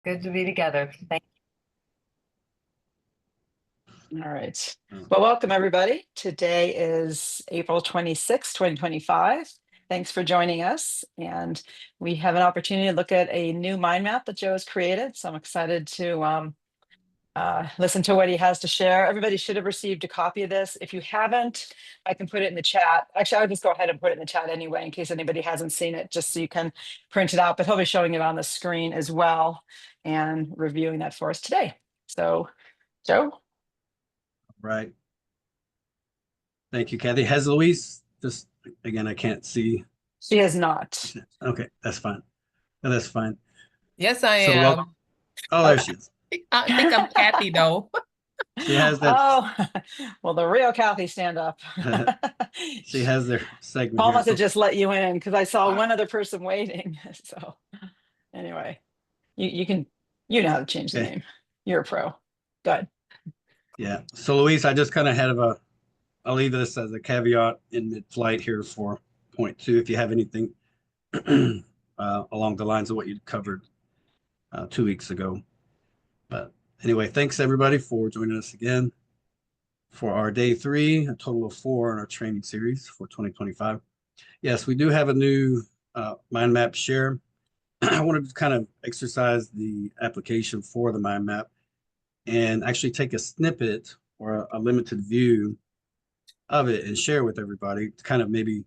Good to be together. Thank All right. Well, welcome everybody. Today is April 26, 2025. Thanks for joining us. And we have an opportunity to look at a new mind map that Joe has created. So I'm excited to listen to what he has to share. Everybody should have received a copy of this. If you haven't, I can put it in the chat. Actually, I'll just go ahead and put it in the chat anyway, in case anybody hasn't seen it, just so you can print it out. But he'll be showing it on the screen as well and reviewing that for us today. So, Joe? Right. Thank you, Kathy. Has Louise, just again, I can't see. She has not. Okay, that's fine. No, that's fine. Yes, I So, am. oh, there she is. I think I'm Kathy though. She has that. Oh, well, the real Kathy, stand up. She has their segment Paul here. must have just let you in because I saw one other person waiting. So anyway, you know how to change the name. You're a pro. Good. Yeah. So Louise, I just kind of had I'll leave this as a caveat in mid-flight here for point 2. If you have anything along the lines of what you covered 2 weeks ago. But anyway, thanks everybody for joining us again for our day 3, a total of 4 in our training series for 2025. Yes, we do have a new mind map share. I wanted to kind of exercise the application for the mind map and actually take a snippet or a limited view of it and share with everybody to kind of maybe,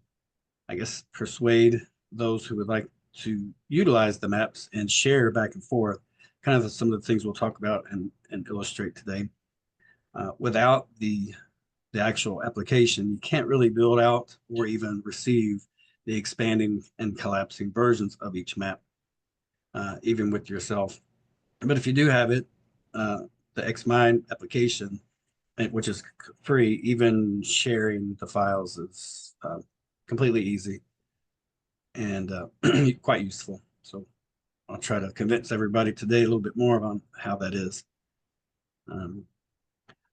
I guess, persuade those who would like to utilize the maps and share back and forth kind of some of the things we'll talk about and illustrate today. Without the actual application, you can't really build out or even receive the expanding and collapsing versions of each map, even with yourself. But if you do have it, the XMind application, which is free, even sharing the files is completely easy and quite useful. So I'll try to convince everybody today a little bit more on how that is.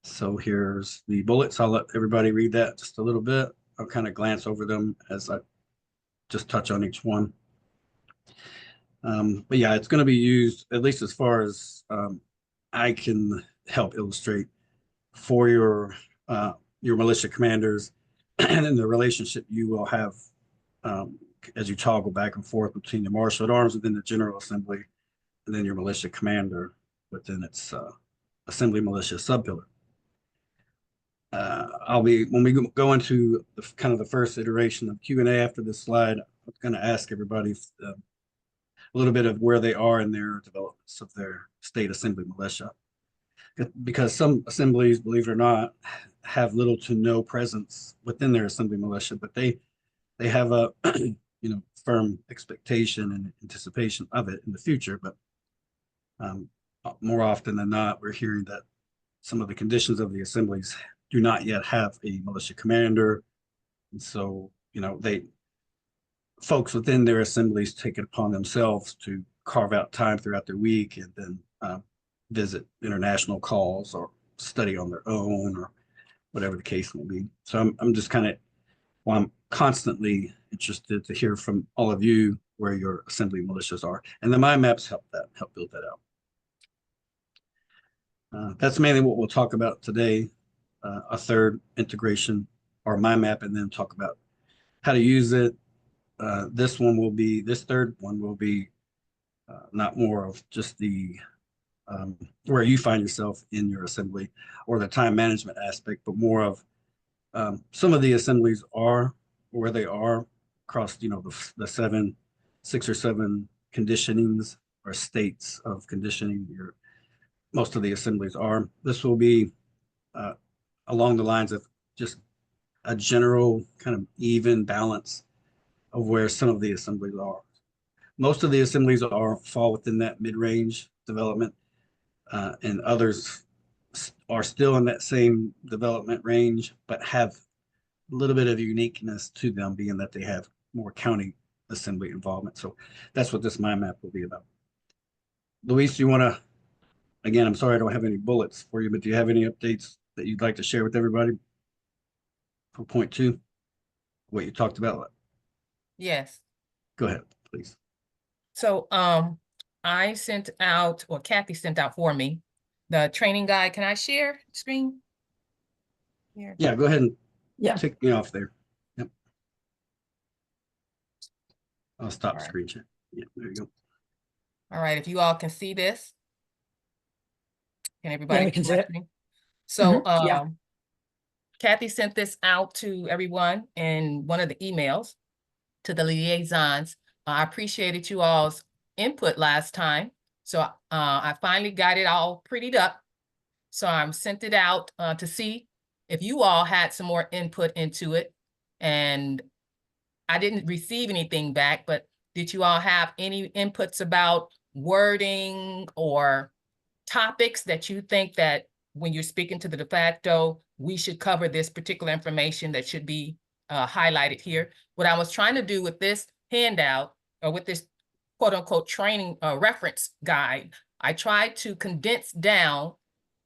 So here's the bullets. I'll let everybody read that just a little bit. I'll kind of glance over them as I just touch on each one. But yeah, it's going to be used, at least as far as I can help illustrate, for your militia commanders and in the relationship you will have as you toggle back and forth between the marshal at arms within the General Assembly and then your militia commander within its assembly militia subpillar. When we go into kind of the first iteration of Q&A after this slide, I'm going to ask everybody a little bit of where they are in their developments of their state assembly militia. Because some assemblies, believe it or not, have little to no presence within their assembly militia, but they have a firm expectation and anticipation of it in the future. But more often than not, we're hearing that some of the conditions of the assemblies do not yet have a militia commander, and so folks within their assemblies take it upon themselves to carve out time throughout their week and then visit international calls or study on their own or whatever the case may be. So I'm just I'm constantly interested to hear from all of you where your assembly militias are. And the mind maps help build that out. That's mainly what we'll talk about today. A third integration or mind map, and then talk about how to use it. This third one will be not more of just the where you find yourself in your assembly or the time management aspect, but more of some of the assemblies are where they are across, the 6 or 7 conditionings or states of conditioning. Most of the assemblies are. This will be along the lines of just a general kind of even balance of where some of the assemblies are. Most of the assemblies fall within that mid-range development, and others are still in that same development range, but have a little bit of uniqueness to them, being that they have more county assembly involvement. So that's what this mind map will be about. Luis, do you want to, again, I'm sorry I don't have any bullets for you, but do you have any updates that you'd like to share with everybody for point 2, what you talked about? Yes. Go ahead, please. So I'm I sent out, or Kathy sent out for me, the training guide. Can I share screen? Here. Yeah, go ahead and Yeah. tick me off there. Yep. I'll stop All right. screen share. Yeah, there you go. All right, if you all can see this. Can everybody we can see see my it. screen? So Yeah. Kathy sent this out to everyone in one of the emails to the liaisons. I appreciated you all's input last time. So I finally got it all prettied up. So I'm sent it out to see if you all had some more input into it. And I didn't receive anything back, but did you all have any inputs about wording or topics that you think that when you're speaking to the de facto, we should cover this particular information that should be highlighted here? What I was trying to do with this handout, or with this quote unquote training reference guide, I tried to condense down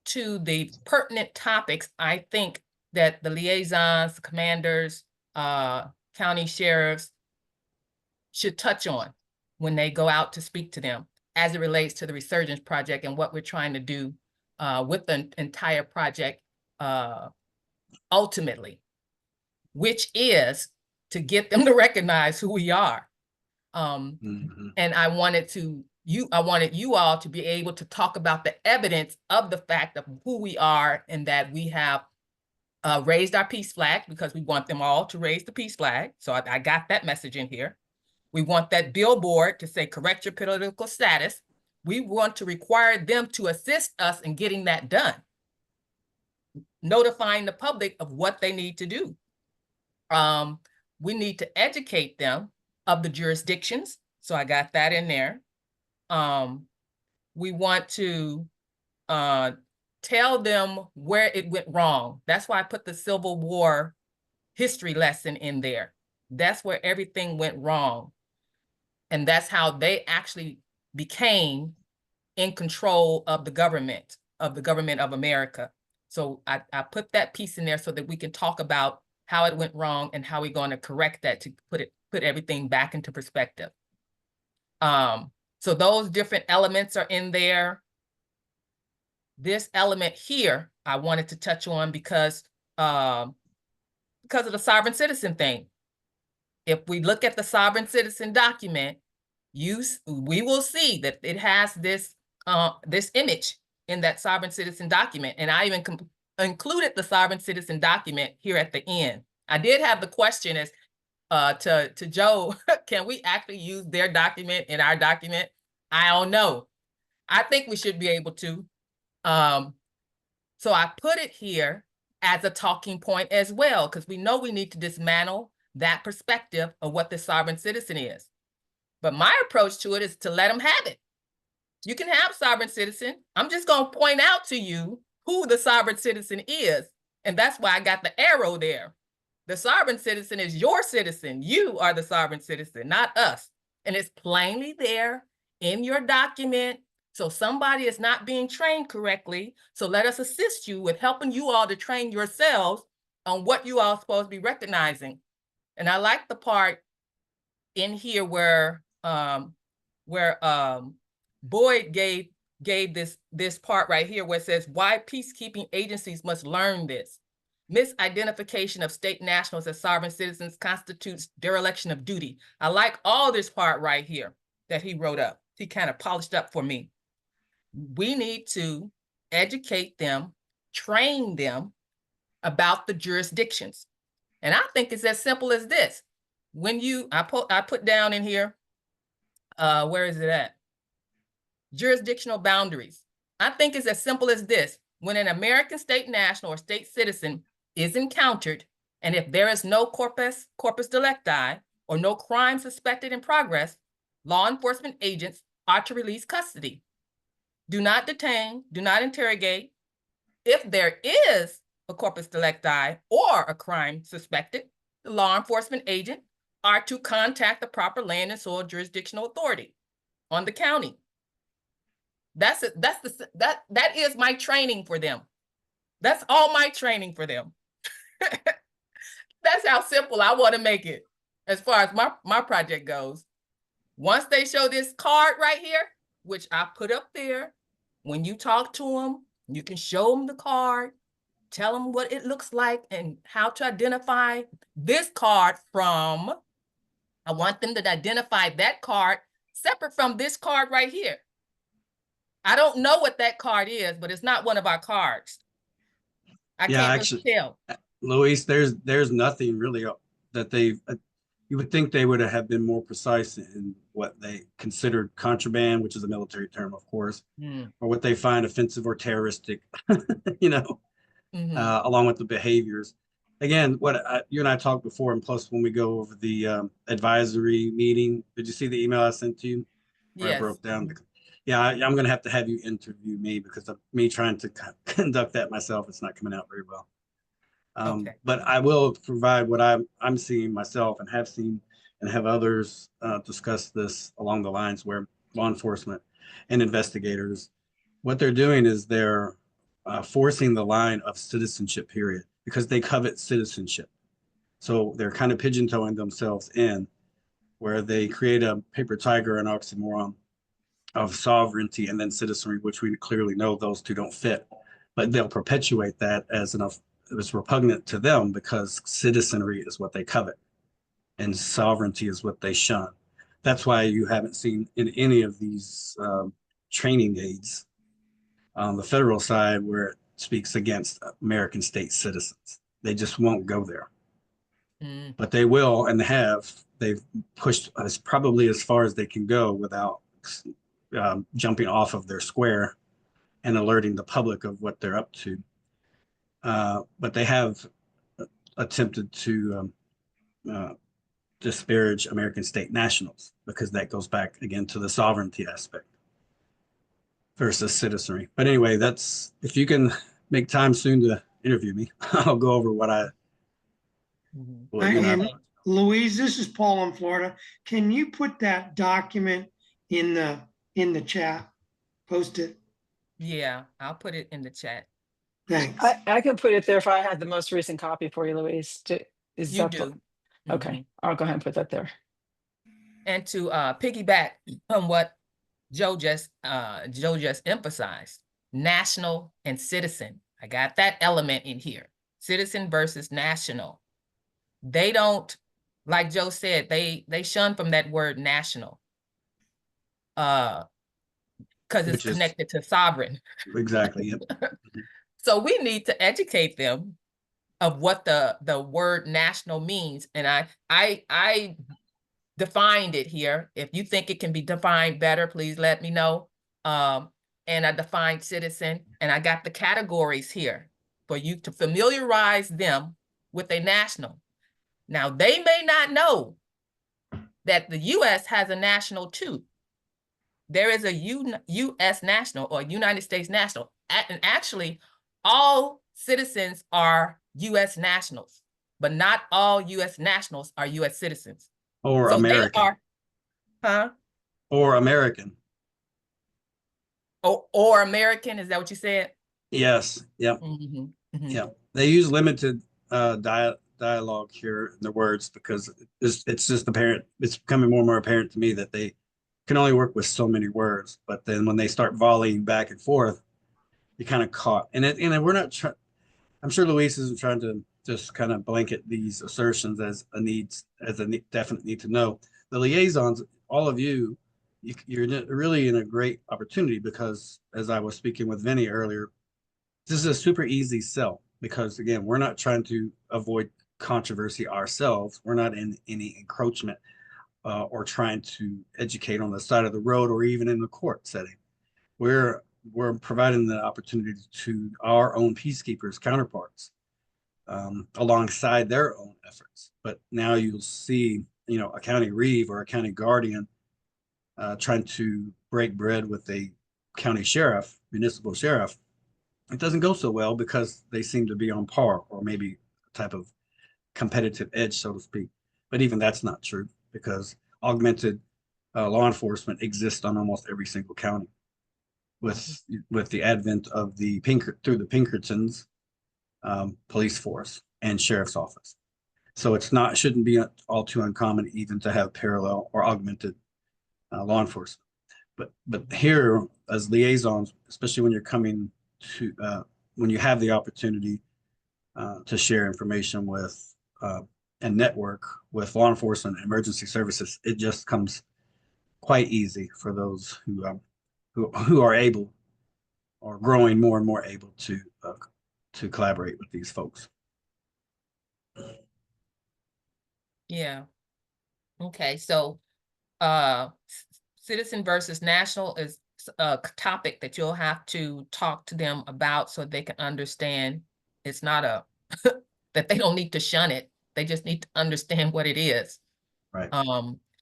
to the pertinent topics I think that the liaisons, commanders, county sheriffs should touch on when they go out to speak to them, as it relates to the Resurgence Project and what we're trying to do with the entire project ultimately, which is to get them to recognize who we are. And I wanted you all to be able to talk about the evidence of the fact of who we are, and that we have raised our peace flag, because we want them all to raise the peace flag. So I got that message in here. We want that billboard to say, correct your political status. We want to require them to assist us in getting that done, notifying the public of what they need to do. We need to educate them of the jurisdictions. So I got that in there. We want to tell them where it went wrong. That's why I put the Civil War history lesson in there. That's where everything went wrong. And that's how they actually became in control of the government of America. So I put that piece in there so that we can talk about how it went wrong and how we're going to correct that to put everything back into perspective. So those different elements are in there. This element here, I wanted to touch on because of the sovereign citizen thing. If we look at the sovereign citizen document, we will see that it has this image in that sovereign citizen document. And I even included the sovereign citizen document here at the end. I did have the question as to Joe, can we actually use their document in our document? I don't know. I think we should be able to. So I put it here as a talking point as well, because we know we need to dismantle that perspective of what the sovereign citizen is. But my approach to it is to let them have it. You can have sovereign citizen. I'm just going to point out to you who the sovereign citizen is. And that's why I got the arrow there. The sovereign citizen is your citizen. You are the sovereign citizen, not us. And it's plainly there in your document. So somebody is not being trained correctly. So let us assist you with helping you all to train yourselves on what you all are supposed to be recognizing. And I like the part in here where Boyd gave this part right here where it says why peacekeeping agencies must learn this. Misidentification of state nationals as sovereign citizens constitutes dereliction of duty. I like all this part right here that he wrote up. He kind of polished up for me. We need to educate them, train them about the jurisdictions. And I think it's as simple as this. When I put down in here, where is it at? Jurisdictional boundaries. I think it's as simple as this. When an American state national or state citizen is encountered, and if there is no corpus delicti or no crime suspected in progress, law enforcement agents are to release custody. Do not detain, do not interrogate. If there is a corpus delicti or a crime suspected, the law enforcement agent are to contact the proper land and soil jurisdictional authority on the county. That is my training for them. That's all my training for them. That's how simple I want to make it as far as my project goes. Once they show this card right here, which I put up there. When you talk to them, you can show them the card, tell them what it looks like and how to identify this card from. I want them to identify that card separate from this card right here. I don't know what that card is, but it's not one of our cards. I Yeah, can't actually, really tell. Luis, there's nothing really that they've. You would think they would have been more precise in what they considered contraband, which is a military term, of course, or what they find offensive or terroristic, you know, along with the behaviors. Again, you and I talked before, and plus when we go over the advisory meeting, did you see the email I sent to you? Where I Yes. broke down yeah, I'm going to have you interview me because of me trying to conduct that myself. It's not coming out very well. Okay. But I will provide what I'm seeing myself and have seen and have others discuss this along the lines where law enforcement and investigators, what they're doing is they're forcing the line of citizenship, period, because they covet citizenship. So they're kind of pigeon-toeing themselves in where they create a paper tiger, an oxymoron of sovereignty and then citizenry, which we clearly know those two don't fit. But they'll perpetuate that as repugnant to them because citizenry is what they covet and sovereignty is what they shun. That's why you haven't seen in any of these training aids on the federal side where it speaks against American state citizens. They just won't go there. But they will and have. They've pushed us probably as far as they can go without jumping off of their square and alerting the public of what they're up to. But they have attempted to disparage American state nationals because that goes back again to the sovereignty aspect versus citizenry. But anyway, if you can make time soon to interview me, I'll go over what And Louise, this is Paul in Florida. Can you put that document in the chat? Post it. Yeah, I'll put it in the chat. Thanks. I can put it there if I had the most recent copy for you, Louise. Is You that do. Okay, I'll go ahead and put that there. And to piggyback on what Joe just emphasized, national and citizen. I got that element in here. Citizen versus national. They don't, like Joe said, they shun from that word national. Because it's connected to sovereign. Exactly. Yep. So we need to educate them of what the word national means. And I defined it here. If you think it can be defined better, please let me know. And I defined citizen, and I got the categories here for you to familiarize them with a national. Now, they may not know that the U.S. has a national too. There is a U.S. national or United States national. And actually, all citizens are U.S. nationals, but not all U.S. nationals are U.S. citizens. Or so American. Or American. Or American, is that what you said? Yes. Yep. Yeah. They use limited dialogue here in their words because it's just apparent. It's becoming more and more apparent to me that they can only work with so many words. But then when they start volleying back and forth, you're kind of caught. And we're not trying. I'm sure Luis isn't trying to just kind of blanket these assertions as a definite need to know. The liaisons, all of you're really in a great opportunity because, as I was speaking with Vinny earlier, this is a super easy sell because, again, we're not trying to avoid controversy ourselves. We're not in any encroachment or trying to educate on the side of the road or even in the court setting. We're providing the opportunity to our own peacekeepers counterparts alongside their own efforts. But now you'll see, a county reeve or a county guardian trying to break bread with a county sheriff, municipal sheriff. It doesn't go so well because they seem to be on par or maybe a type of competitive edge, so to speak. But even that's not true because augmented law enforcement exists on almost every single county with the advent of the Pinkertons police force and sheriff's office. So shouldn't be all too uncommon even to have parallel or augmented law enforcement. But here as liaisons, especially when you're coming to when you have the opportunity to share information with and network with law enforcement and emergency services, it just comes quite easy for those who are able or growing more and more able to collaborate with these folks. Yeah. Okay, so citizen versus national is a topic that you'll have to talk to them about so they can understand it's not a that they don't need to shun it. They just need to understand what it is. Right.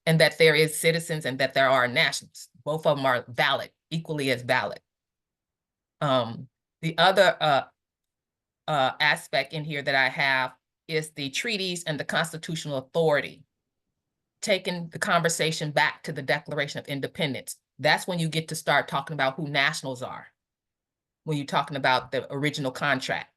And that there is citizens and that there are nationals. Both of them are valid, equally as valid. The other aspect in here that I have is the treaties and the constitutional authority. Taking the conversation back to the Declaration of Independence. That's when you get to start talking about who nationals are, when you're talking about the original contract.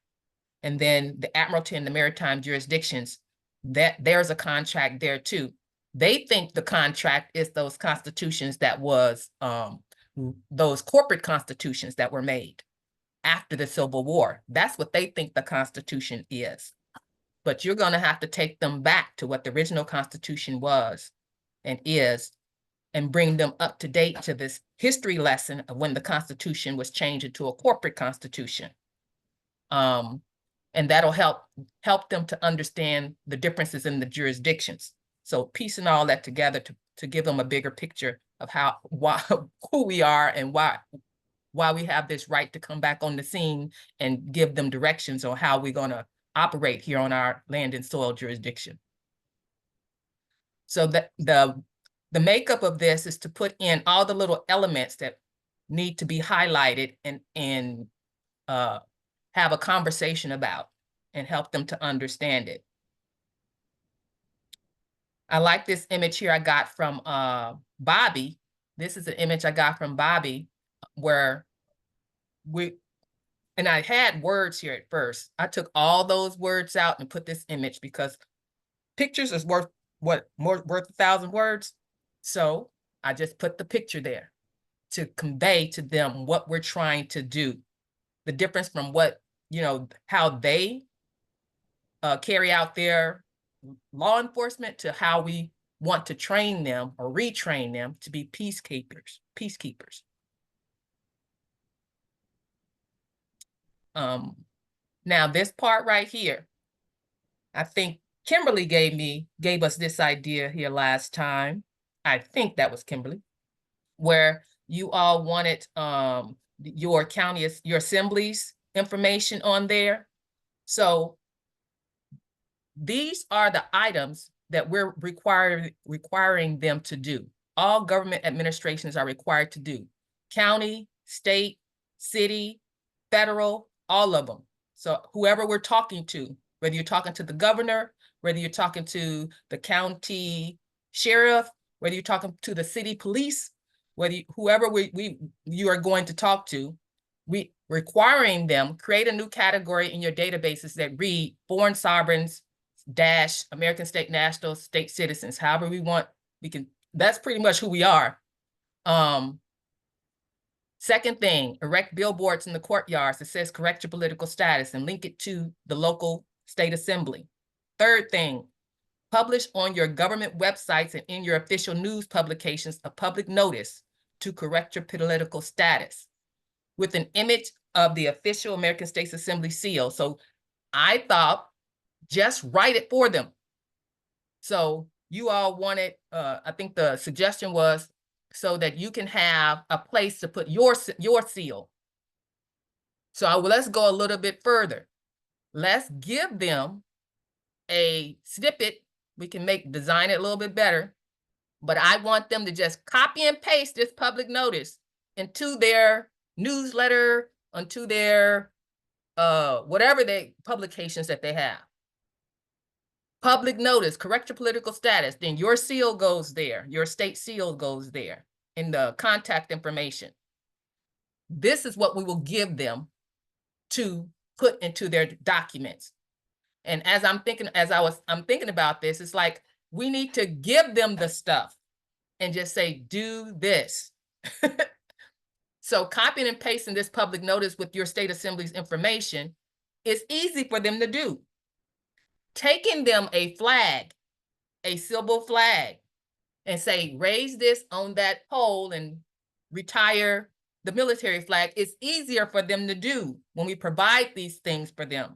And then the Admiralty and the maritime jurisdictions, that there's a contract there too. They think the contract is those constitutions that was, those corporate constitutions that were made after the Civil War. That's what they think the Constitution is. But you're going to have to take them back to what the original Constitution was and is, and bring them up to date to this history lesson of when the Constitution was changed into a corporate constitution. And that'll help them to understand the differences in the jurisdictions. So piecing all that together to give them a bigger picture of who we are and why we have this right to come back on the scene and give them directions on how we're going to operate here on our land and soil jurisdiction. So the makeup of this is to put in all the little elements that need to be highlighted and have a conversation about and help them to understand it. I like this image here I got from Bobby. This is an image I got from Bobby where and I had words here at first. I took all those words out and put this image because pictures is worth worth 1,000 words. So I just put the picture there to convey to them what we're trying to do. The difference from what, how they carry out their law enforcement to how we want to train them or retrain them to be peacekeepers. Now this part right here, I think Kimberly gave us this idea here last time. I think that was Kimberly, where you all wanted your assemblies information on there. So these are the items that we're requiring them to do. All government administrations are required to do. County, state, city, federal, all of them. So whoever we're talking to, whether you're talking to the governor, whether you're talking to the county sheriff, whether you're talking to the city police, whoever you are going to talk to, we requiring them create a new category in your databases that read foreign sovereigns -- American state nationals, state citizens, however we want, that's pretty much who we are. Second thing, erect billboards in the courtyards that says correct your political status and link it to the local state assembly. Third thing, publish on your government websites and in your official news publications a public notice to correct your political status with an image of the official American States Assembly seal. So I thought, just write it for them. So you all wanted, I think the suggestion was so that you can have a place to put your seal. So let's go a little bit further. Let's give them a snippet. We can design it a little bit better, but I want them to just copy and paste this public notice into their newsletter, onto their whatever publications that they have. Public notice, correct your political status, then your seal goes there, your state seal goes there in the contact information. This is what we will give them to put into their documents. And as I'm thinking about this, it's like we need to give them the stuff and just say, do this. So copying and pasting this public notice with your state assembly's information is easy for them to do. Taking them a flag, a civil flag, and say, raise this on that pole and retire the military flag, is easier for them to do when we provide these things for them.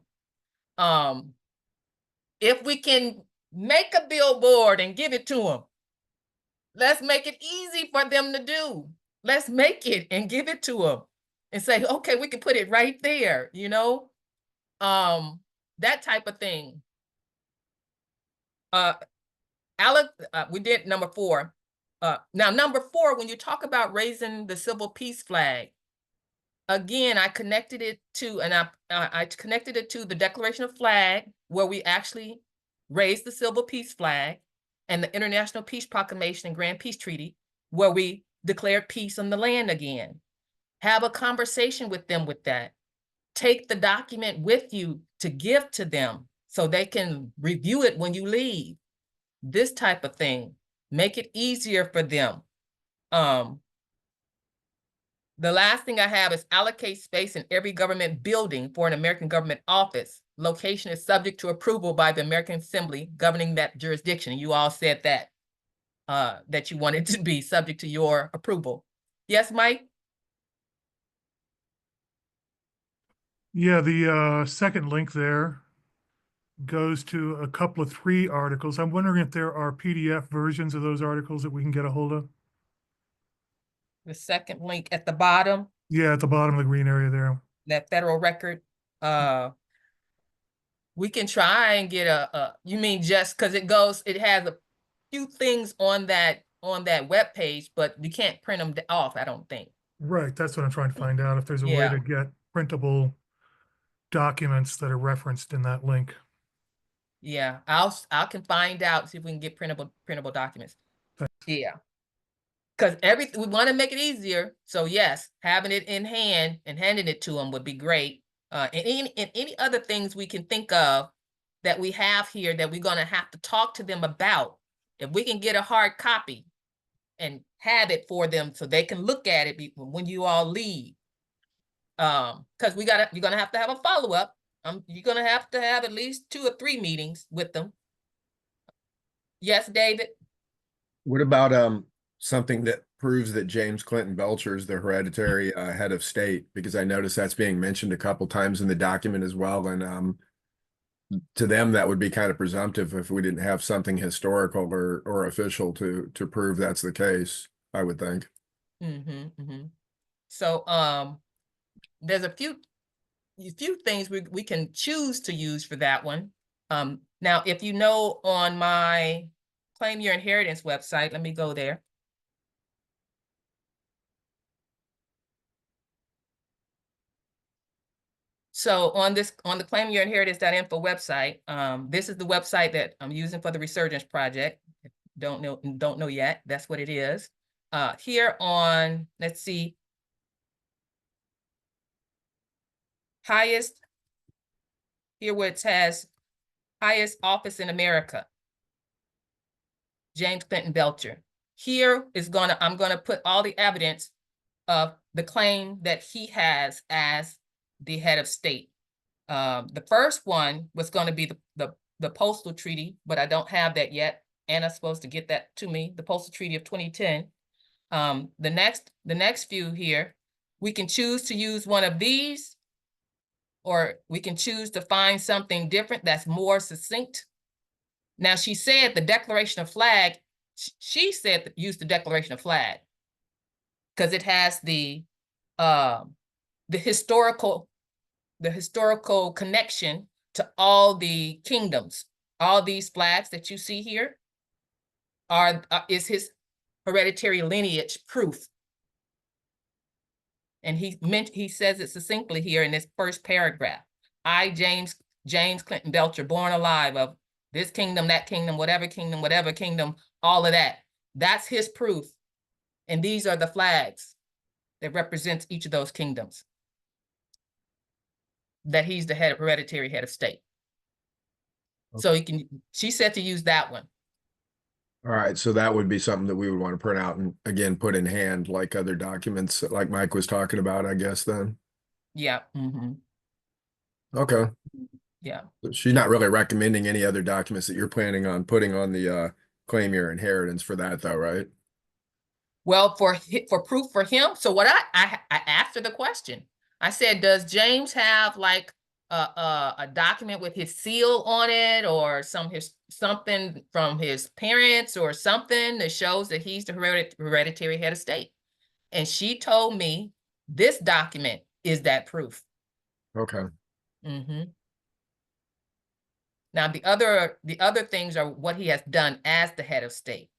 If we can make a billboard and give it to them, let's make it easy for them to do. Let's make it and give it to them and say, okay, we can put it right there, you know? That type of thing. We did number 4. Now, number 4, when you talk about raising the civil peace flag, again, I connected it to, and I connected it to the Declaration of Flag, where we actually raised the civil peace flag, and the International Peace Proclamation and Grand Peace Treaty, where we declared peace on the land again. Have a conversation with them with that. Take the document with you to give to them so they can review it when you leave. This type of thing. Make it easier for them. The last thing I have is allocate space in every government building for an American government office. Location is subject to approval by the American Assembly governing that jurisdiction. You all said that, that you wanted to be subject to your approval. Yes, Mike? Yeah, the second link there goes to a couple of 3 articles. I'm wondering if there are PDF versions of those articles that we can get a hold of. The second link at the bottom, Yeah, at the bottom of the green area there. that federal record. We can try and get you mean just because it has a few things on that web page, but you can't print them off, I don't think. Right, that's what I'm trying to find out, if there's a way Yeah. to get printable documents that are referenced in that link. Yeah, I can find out, see if we can get printable documents. Thanks. Yeah. Because we want to make it easier. So yes, having it in hand and handing it to them would be great. And any other things we can think of that we have here that we're going to have to talk to them about. If we can get a hard copy and have it for them so they can look at it when you all leave. Because you're gonna have to have a follow-up. You're gonna have to have at least 2 or 3 meetings with them. Yes, David? What about something that proves that James Clinton Belcher is the hereditary head of state? Because I noticed that's being mentioned a couple times in the document as well. And to them, that would be kind of presumptive if we didn't have something historical or official to prove that's the case, I would think. So there's a few things we can choose to use for that one. Now, if you know, on my Claim Your Inheritance website, let me go there. So on the claimyourinheritance.info website, this is the website that I'm using for the Resurgence Project. Don't know yet, that's what it is. Here on, let's see, highest, here where it says highest office in America, James Clinton Belcher. Here is I'm gonna put all the evidence of the claim that he has as the head of state. The first one was going to be the postal treaty, but I don't have that yet. Anna's supposed to get that to me, the postal treaty of 2010. The next few here, we can choose to use one of these, or we can choose to find something different that's more succinct. Now, she said the Declaration of Flag, she said use the Declaration of Flag because it has the historical connection to all the kingdoms. All these flags that you see here is his hereditary lineage proof. And he says it succinctly here in this first paragraph. I, James Clinton Belcher, born alive of this kingdom, that kingdom, whatever kingdom, all of that. That's his proof. And these are the flags that represents each of those kingdoms, that he's the hereditary head of state. Okay. So she said to use that one. All right, so that would be something that we would want to print out and again, put in hand like other documents, like Mike was talking about, I guess then. Yeah. Mm-hmm. Okay. Yeah. She's not really recommending any other documents that you're planning on putting on the claim your inheritance for that though, right? Well, for proof for him. So what I asked her the question. I said, does James have like a document with his seal on it, or something from his parents or something that shows that he's the hereditary head of state? And she told me this document is that proof. Okay. Mm-hmm. Now the other things are what he has done as the head of state.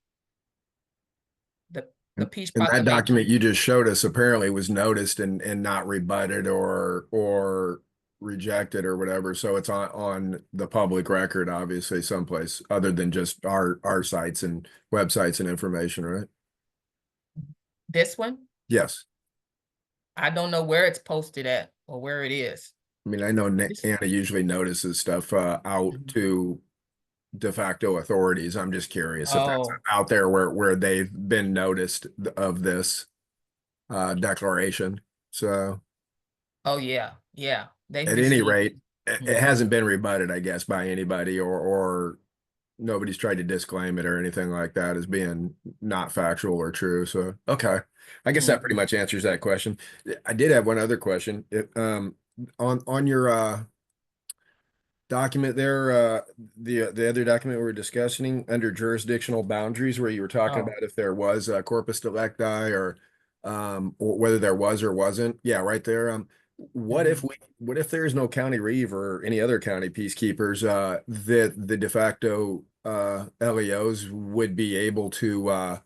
The peace And that proclamation. document you just showed us apparently was noticed and not rebutted or rejected or whatever. So it's on the public record, obviously, someplace other than just our sites and websites and information, right? This one, Yes. I don't know where it's posted at or where it is. I mean, I know Anna usually notices stuff out to de facto authorities. I'm just curious if that's Oh, out there where they've been noticed of this declaration. So oh yeah, yeah. They've at any received. rate, it Mhm. hasn't been rebutted, I guess, by anybody or nobody's tried to disclaim it or anything like that as being not factual or true. So okay. I guess that pretty much answers that question. I did have one other question. On your document there, the other document we were discussing under jurisdictional boundaries, where you were talking Oh. about if there was a corpus delicti or whether there was or wasn't. Yeah, right there. What if there is no county reeve or any other county peacekeepers that the de facto LEOs would be able to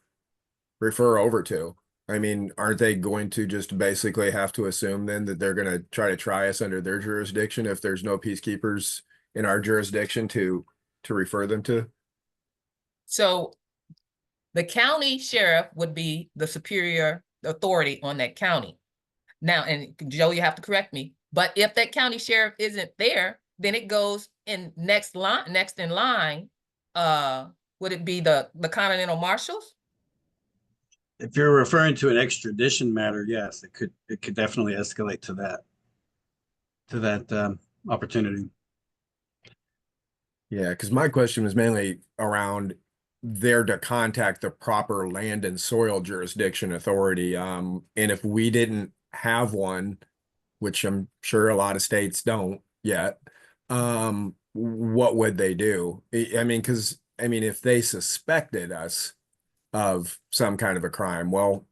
refer over to? I mean, aren't they going to just basically have to assume then that they're going to try to try us under their jurisdiction if there's no peacekeepers in our jurisdiction to refer them to? So the county sheriff would be the superior authority on that county. Now, and Joe, you have to correct me, but if that county sheriff isn't there, then it goes in next in line. Would it be the continental marshals? If you're referring to an extradition matter, yes, it could definitely escalate to that opportunity. Yeah, because my question was mainly around there to contact the proper land and soil jurisdiction authority. And if we didn't have one, which I'm sure a lot of states don't yet, what would they do? I mean, because I mean, if they suspected us of some kind of a crime, well,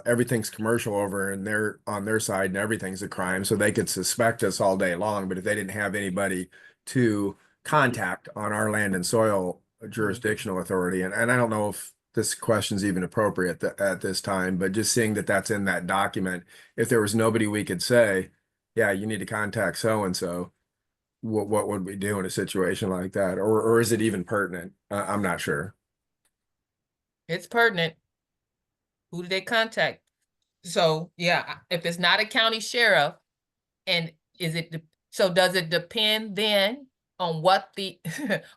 everything's commercial over and they're on their side and everything's a crime, so they could suspect us all day long. But if they didn't have anybody to contact on our land and soil jurisdictional authority, and I don't know if this question's even appropriate at this time, but just seeing that that's in that document, if there was nobody we could say, yeah, you need to contact so and so, what would we do in a situation like that, or is it even pertinent? I'm not sure. It's pertinent. Who do they contact? So yeah, if it's not a county sheriff, and does it depend then on what the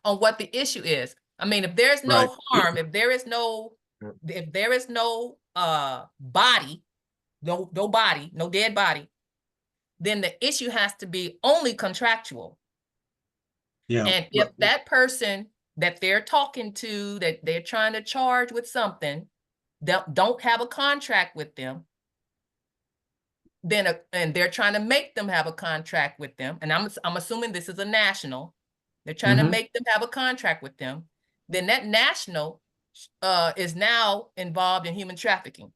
on what the issue is? I mean, if there's no Right. harm, if there is no body, no dead body, then the issue has to be only contractual. Yeah. And if that person that they're talking to, that they're trying to charge with something, don't have a contract with them, then and they're trying to make them have a contract with them, and I'm assuming this is a national, they're trying to make them have a contract with them, then that national is now involved in human trafficking.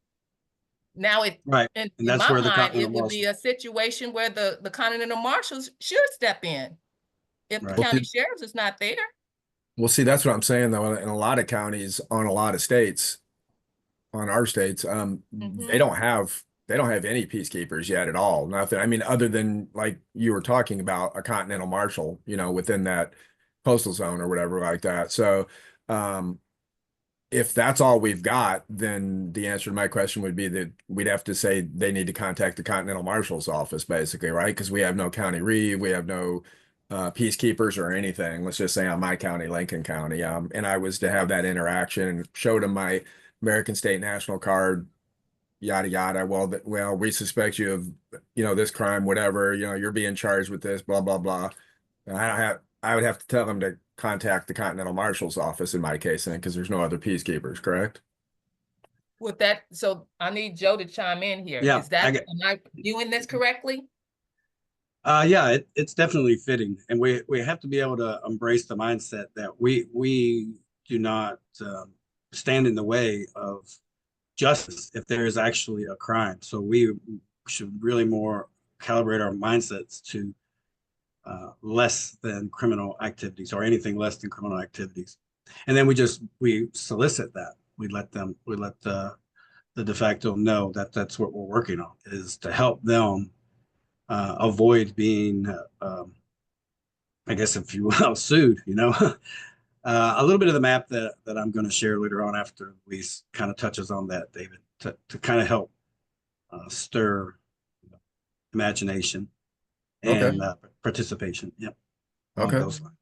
Now Right. in that's my where the mind, it Continental would be a situation where the continental marshals should step in if the Right. county sheriff's is not there. Well, see, that's what I'm saying though. In a lot of counties, on a lot of states, on our states, they don't have any peacekeepers yet at all. Nothing. I mean, other than like you were talking about a continental marshal, within that postal zone or whatever like that. So, if that's all we've got, then the answer to my question would be that we'd have to say they need to contact the Continental Marshal's office, basically, right? Because we have no county reeve, we have no peacekeepers or anything, let's just say on my county, Lincoln County, and I was to have that interaction and showed them my American State National card, yada yada. Well, we suspect you of, this crime, whatever. You're being charged with this, blah blah blah. I would have to tell them to contact the Continental Marshal's office in my case, then, because there's no other peacekeepers, correct? With that, so I need Joe to chime in here. Yeah, Is that, am I doing this correctly? Yeah, it's definitely fitting, and we have to be able to embrace the mindset that we do not stand in the way of justice if there is actually a crime. So we should really more calibrate our mindsets to less than criminal activities or anything less than criminal activities, and then we solicit that. We let the de facto know that that's what we're working on, is to help them avoid being, I guess, if you will, sued. A little bit of the map that I'm going to share later on after Luis kind of touches on that, David, to kind of help stir imagination and participation. Yep. Along Okay. those lines.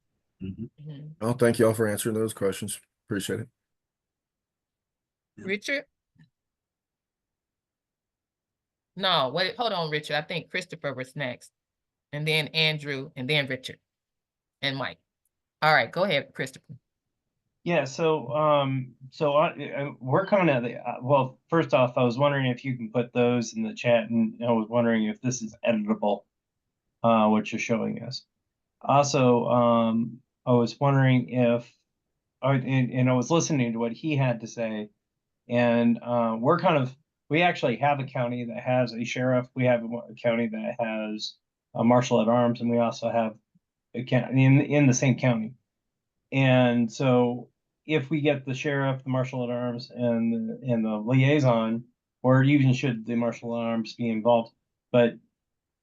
Mhm. Well, thank you all for answering those questions. Appreciate it. Richard? No, wait, hold on, Richard. I think Christopher was next. And then Andrew, and then Richard. And Mike. All right, go ahead, Christopher. Yeah, so we're coming at the well, first off, I was wondering if you can put those in the chat, and I was wondering if this is editable, what you're showing us. Also, I was wondering if and I was listening to what he had to say, and we actually have a county that has a sheriff, we have a county that has a marshal at arms, and we also have a county in the same county. And so if we get the sheriff, the marshal at arms, and the liaison, or even should the marshal at arms be involved, but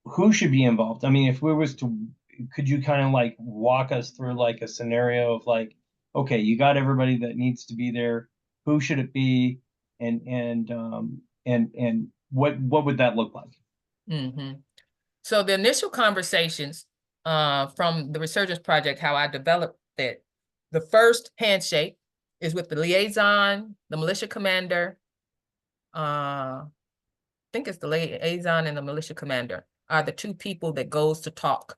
who should be involved? I mean, if we was to, could you kind of like walk us through like a scenario of like, okay, you got everybody that needs to be there, who should it be, and what would that look like? Mm-hmm. So the initial conversations from the Resurgence Project, how I developed it, the first handshake is with the liaison, the militia commander. I think it's the liaison and the militia commander are the two people that goes to talk,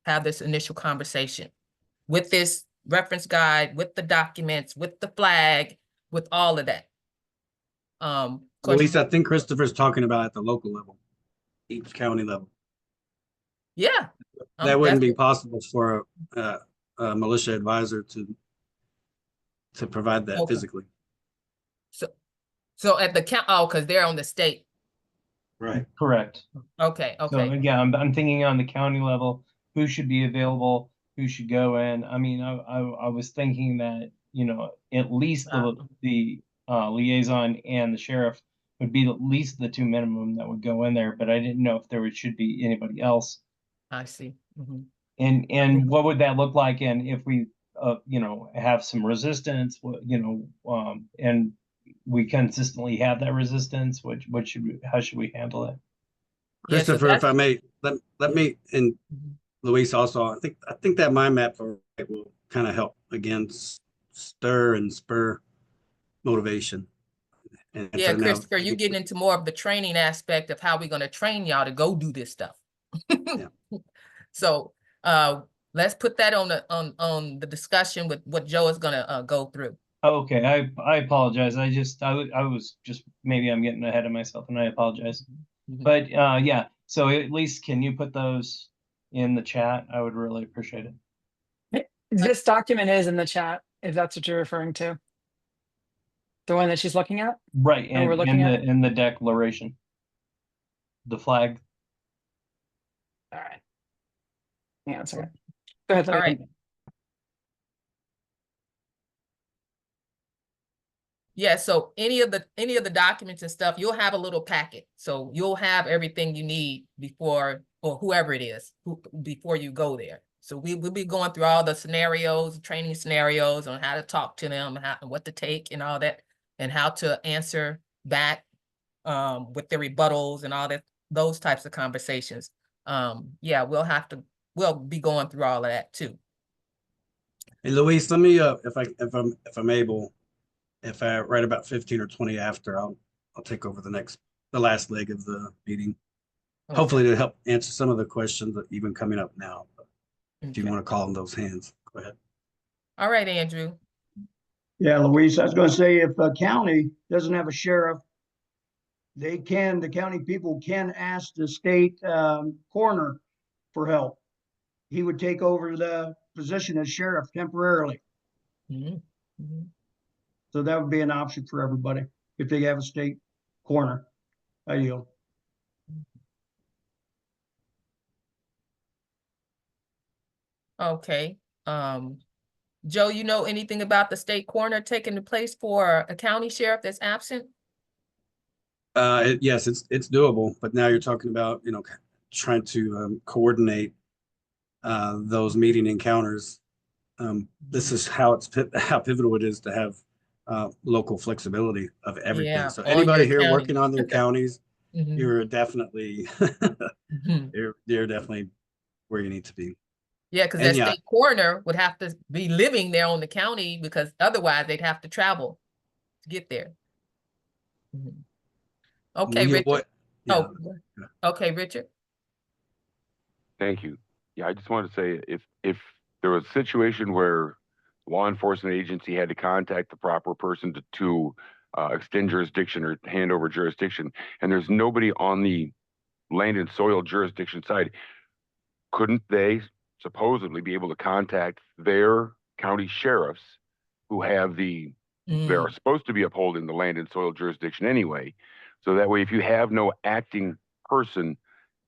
have this initial conversation with this reference guide, with the documents, with the flag, with all of that. At least I think Christopher's talking about at the local level, each county level. Yeah. That wouldn't be possible for a militia advisor to provide that physically. So at the count, because they're on the state. Right. Correct. Okay. So yeah, I'm thinking on the county level, who should be available, who should go in. I mean, I was thinking that, at least the liaison and the sheriff would be at least the two minimum that would go in there, but I didn't know if there should be anybody else. I see. Mm-hmm. And what would that look like? And if we, have some resistance, and we consistently have that resistance, how should we handle it? Christopher, if I may, let me, and Luis also, I think that mind map will kind of help again stir and spur motivation. And yeah, Christopher, you getting into more of the training aspect of how we're going to train y'all to go do this stuff. Yeah. So let's put that on the discussion with what Joe is going to go through. Okay, I apologize. I was just, maybe I'm getting ahead of myself, and I apologize. Mm-hmm. But yeah, so at least can you put those in the chat? I would really appreciate it. This document is in the chat, if that's what you're referring to. The one that she's looking at? Right, and we're looking at in the declaration. The flag. All right. Yeah, that's okay. Go ahead. All right. Yeah, so any of the documents and stuff, you'll have a little packet. So you'll have everything you need before, or whoever it is, before you go there. So we'll be going through all the scenarios, training scenarios on how to talk to them, and what to take and all that, and how to answer back with the rebuttals and all that, those types of conversations. Yeah, we'll have to we'll be going through all of that too. Hey, Luis, let me, if I'm able, if I write about 15 or 20 after, I'll take over the last leg of the meeting. Okay. Hopefully to help answer some of the questions that even coming up now. But if you Okay. want to call on those hands, go ahead. All right, Andrew. Yeah, Louise, I was gonna say, if a county doesn't have a sheriff, the county people can ask the state coroner for help. He would take over the position as sheriff temporarily. Mhm. Mhm. So that would be an option for everybody if they have a state coroner. I yield. Okay. Joe, you know anything about the state coroner taking the place for a county sheriff that's absent? Yes, it's doable, but now you're talking about, trying to coordinate those meeting encounters. This is how how pivotal it is to have local flexibility of everything. Yeah, So on your anybody here county. working on their counties, Mhm. you're definitely Mhm. you're definitely where you need to be. Yeah, because And that yeah, state coroner would have to be living there on the county because otherwise they'd have to travel to get there. Mhm. Okay, you know Richard. what? Yeah. Oh, okay, Richard. Thank you. Yeah, I just wanted to say if there was a situation where law enforcement agency had to contact the proper person to extend jurisdiction or hand over jurisdiction, and there's nobody on the land and soil jurisdiction side, couldn't they supposedly be able to contact their county sheriffs who have they're supposed to be upholding the land and soil jurisdiction anyway? So that way, if you have no acting person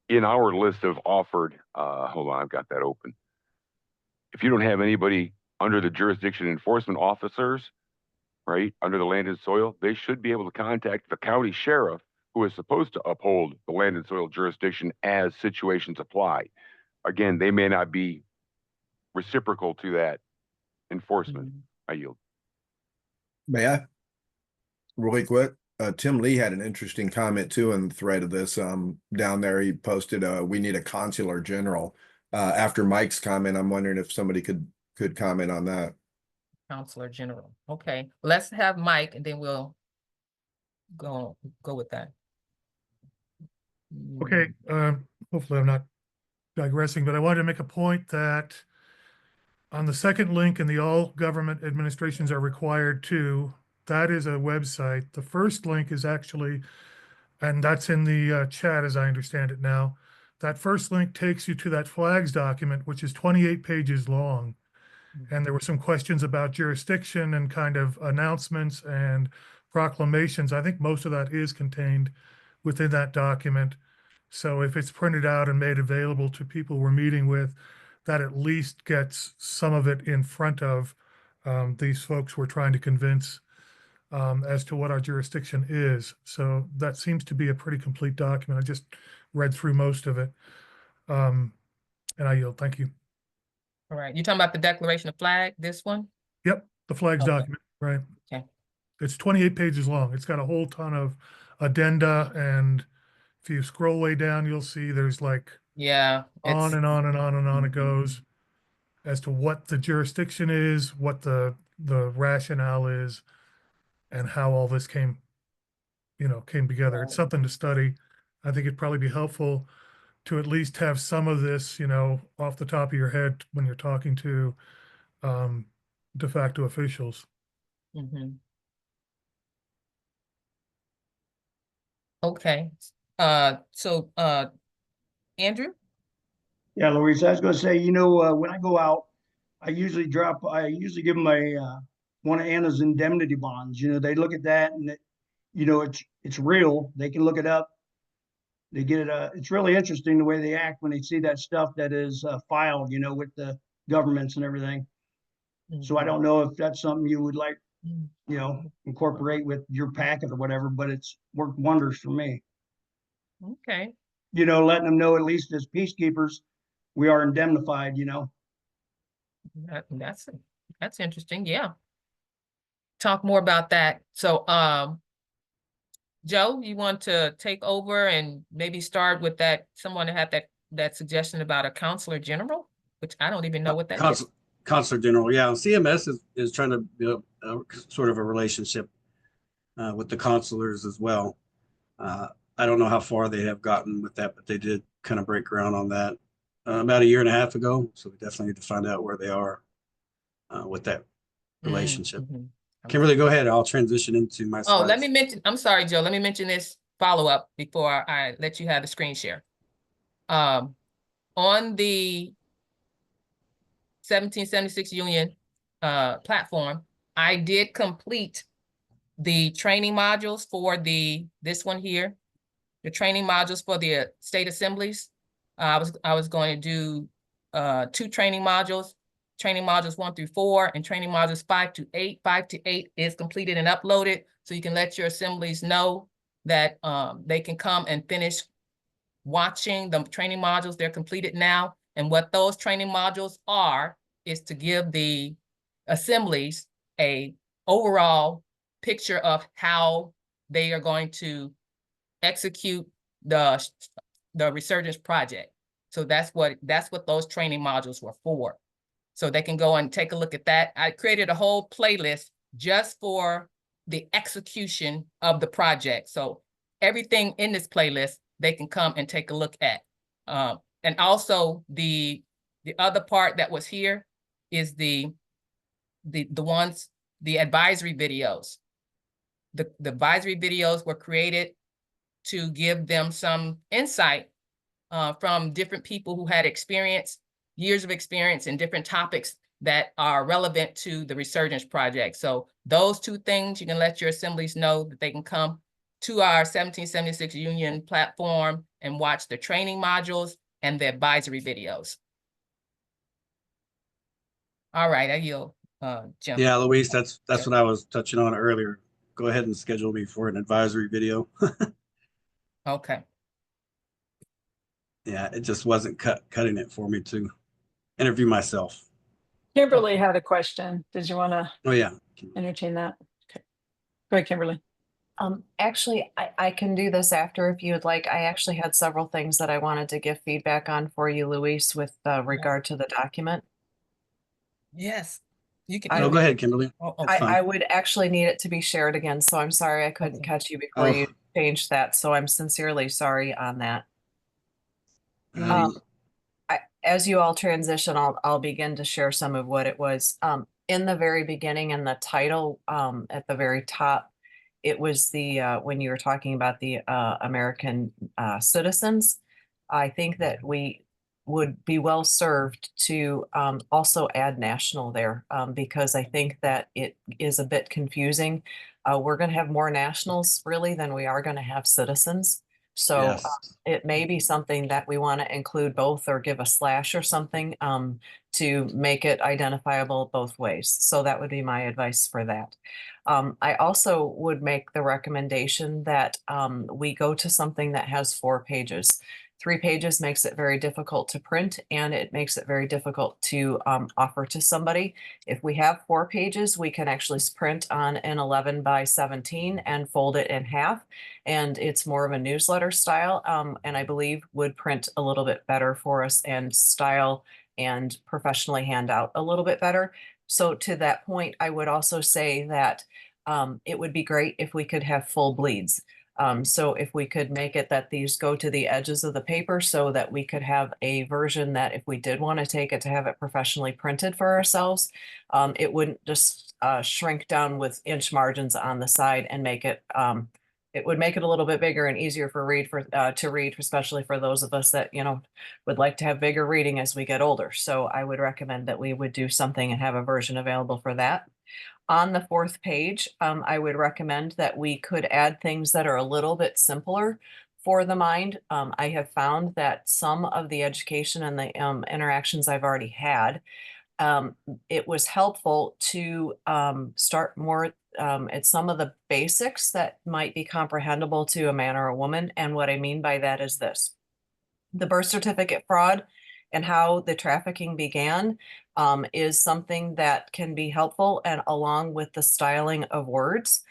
in our list of offered, hold on, I've got that open. If you don't have anybody under the jurisdiction enforcement officers, right, under the land and soil, they should be able to contact the county sheriff who is supposed to uphold the land and soil jurisdiction as situations apply. Again, they may not be reciprocal to that enforcement. I yield. May I? Really quick. Tim Lee had an interesting comment too in the thread of this. Down there he posted, we need a consular general. After Mike's comment, I'm wondering if somebody could comment on that. Counselor General. Okay, let's have Mike and then we'll go with that. Okay, hopefully I'm not digressing, but I wanted to make a point that on the second link in the all government administrations are required to, that is a website. The first link is actually, and that's in the chat as I understand it now. That first link takes you to that flags document, which is 28 pages long. And there were some questions about jurisdiction and kind of announcements and proclamations. I think most of that is contained within that document. So if it's printed out and made available to people we're meeting with, that at least gets some of it in front of these folks we're trying to convince as to what our jurisdiction is. So that seems to be a pretty complete document. I just read through most of it. And I yield. Thank you. All right, you're talking about the declaration of flag, this one? Yep, the flags Okay. document, right? Okay. It's 28 pages long. It's got a whole ton of addenda, and if you scroll way down, you'll see there's like Yeah, on it's and on and on and on it goes as to what the jurisdiction is, what the rationale is, and how all this came together. It's something to study. I think it'd probably be helpful to at least have some of this, off the top of your head when you're talking to de facto officials. mhm. Okay. So Andrew? Yeah, Louise, I was gonna say, when I go out, I usually give them one of Anna's indemnity bonds. They look at that and it's real. They can look it up. They get it. It's really interesting the way they act when they see that stuff that is filed, with the governments and everything. So I don't know if that's something you would like, incorporate with your packet or whatever, but it's worked wonders for me. Okay. Letting them know at least as peacekeepers, we are indemnified, That's interesting. Yeah. Talk more about that. So Joe, you want to take over and maybe start with that, someone that had that that suggestion about a counselor general, which I don't even know what that is. Consular General, yeah. CMS is trying to build sort of a relationship with the consulars as well. I don't know how far they have gotten with that, but they did kind of break ground on that about a year and a half ago. So we definitely need to find out where they are with that relationship. Mhm. Kimberly, go ahead. I'll transition into my Oh, slides. let me mention, I'm sorry, Joe, let me mention this follow-up before I let you have the screen share. On the 1776 Union platform, I did complete the training modules for this one here, the training modules for the state assemblies. I was going to do 2 training modules 1 through 4 and training modules 5 to 8. 5 to 8 is completed and uploaded, so you can let your assemblies know that they can come and finish watching the training modules. They're completed now. And what those training modules are is to give the assemblies a overall picture of how they are going to execute the resurgence project. So that's what those training modules were for. So they can go and take a look at that. I created a whole playlist just for the execution of the project. So everything in this playlist, they can come and take a look at. And also the other part that was here is the advisory videos. The advisory videos were created to give them some insight from different people who had years of experience in different topics that are relevant to the Resurgence Project. So those 2 things, you can let your assemblies know that they can come to our 1776 Union platform and watch the training modules and the advisory videos. All right, I yield, Jim. Yeah, Luis, that's what I was touching on earlier. Go ahead and schedule me for an advisory video. Okay. Yeah, it just wasn't cutting it for me to interview myself. Kimberly had a question. Did you want to Oh yeah. entertain that? Okay. Go ahead, Kimberly. Actually, I can do this after if you would like. I actually had several things that I wanted to give feedback on for you, Luis, with regard to the document. Yes, you can. No, go ahead, Kimberly. I would actually need it to be shared again, so I'm sorry I couldn't catch you before you changed that. So I'm sincerely sorry on that. As you all transition, I'll begin to share some of what it was. In the very beginning, in the title, at the very top, it was when you were talking about the American citizens. I think that we would be well served to also add national there, because I think that it is a bit confusing. We're going to have more nationals really than we are going to have citizens. So Yes. it may be something that we want to include both or give a slash or something to make it identifiable both ways. So that would be my advice for that. I also would make the recommendation that we go to something that has 4 pages. 3 pages makes it very difficult to print, and it makes it very difficult to offer to somebody. If we have 4 pages, we can actually print on an 11 by 17 and fold it in half. And it's more of a newsletter style, and I believe would print a little bit better for us and style and professionally hand out a little bit better. So to that point, I would also say that it would be great if we could have full bleeds. So if we could make it that these go to the edges of the paper so that we could have a version that if we did want to take it to have it professionally printed for ourselves, it wouldn't just shrink down with inch margins on the side and make it, it would make it a little bit bigger and easier to read, especially for those of us that, would like to have bigger reading as we get older. So I would recommend that we would do something and have a version available for that. On the 4th page, I would recommend that we could add things that are a little bit simpler for the mind. I have found that some of the education and the interactions I've already had, it was helpful to start more at some of the basics that might be comprehensible to a man or a woman. And what I mean by that is this: the birth certificate fraud and how the trafficking began is something that can be helpful, and along with the styling of words.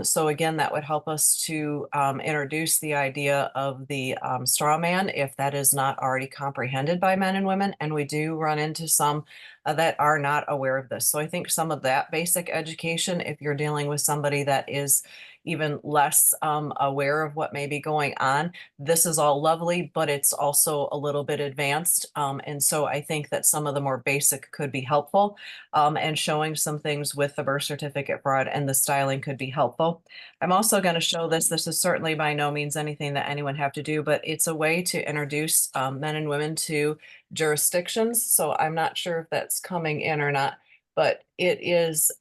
So again, that would help us to introduce the idea of the straw man if that is not already comprehended by men and women. And we do run into some that are not aware of this. So I think some of that basic education, if you're dealing with somebody that is even less aware of what may be going on, this is all lovely, but it's also a little bit advanced. And so I think that some of the more basic could be helpful, and showing some things with the birth certificate fraud and the styling could be helpful. I'm also going to show this. This is certainly by no means anything that anyone have to do, but it's a way to introduce men and women to jurisdictions. So I'm not sure if that's coming in or not, but it is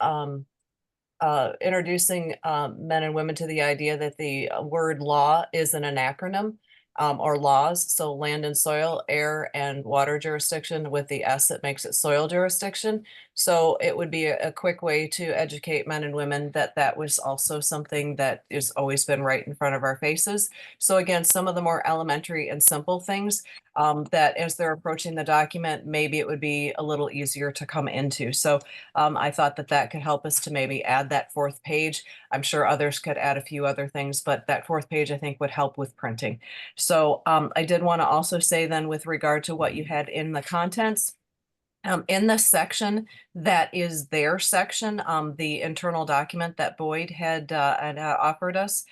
introducing men and women to the idea that the word law is an acronym, or laws. So land and soil, air and water jurisdiction, with the S that makes it soil jurisdiction. So it would be a quick way to educate men and women that that was also something that has always been right in front of our faces. So again, some of the more elementary and simple things that as they're approaching the document, maybe it would be a little easier to come into. So I thought that that could help us to maybe add that fourth page. I'm sure others could add a few other things, but that fourth page I think would help with printing. So I did want to also say then, with regard to what you had in the contents, in the section that is their section, the internal document that Boyd had offered us,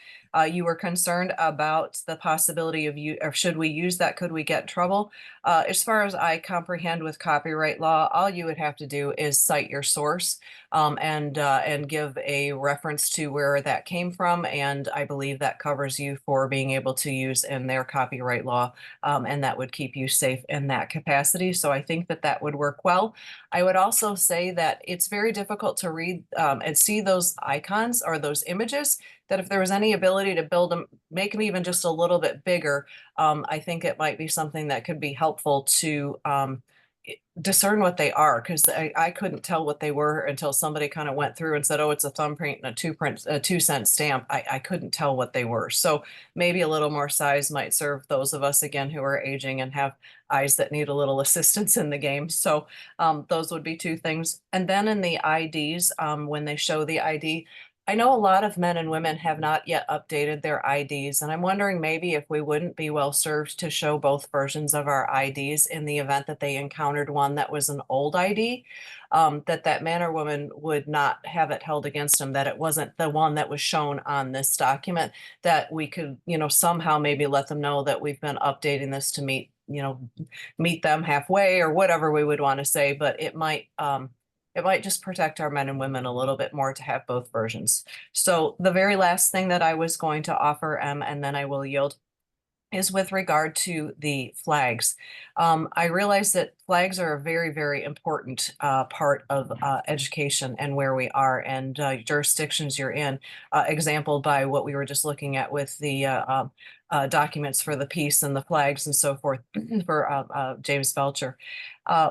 you were concerned about the possibility of you, or should we use that? Could we get in trouble? As far as I comprehend with copyright law, all you would have to do is cite your source and give a reference to where that came from. And I believe that covers you for being able to use in their copyright law, and that would keep you safe in that capacity. So I think that that would work well. I would also say that it's very difficult to read and see those icons or those images, that if there was any ability to build them, make them even just a little bit bigger, I think it might be something that could be helpful to discern what they are, because I couldn't tell what they were until somebody kind of went through and said, oh, it's a thumbprint and a 2-cent stamp. I couldn't tell what they were. So maybe a little more size might serve those of us, again, who are aging and have eyes that need a little assistance in the game. So those would be two things. And then in the IDs, when they show the ID, I know a lot of men and women have not yet updated their IDs, and I'm wondering maybe if we wouldn't be well served to show both versions of our IDs in the event that they encountered one that was an old ID, that man or woman would not have it held against them, that it wasn't the one that was shown on this document, that we could, somehow maybe let them know that we've been updating this to meet them halfway, or whatever we would want to say, but it might just protect our men and women a little bit more to have both versions. So the very last thing that I was going to offer, and then I will yield, is with regard to the flags. I realize that flags are a very, very important part of education and where we are and jurisdictions you're in, exampled by what we were just looking at with the documents for the peace and the flags and so forth for James Belcher.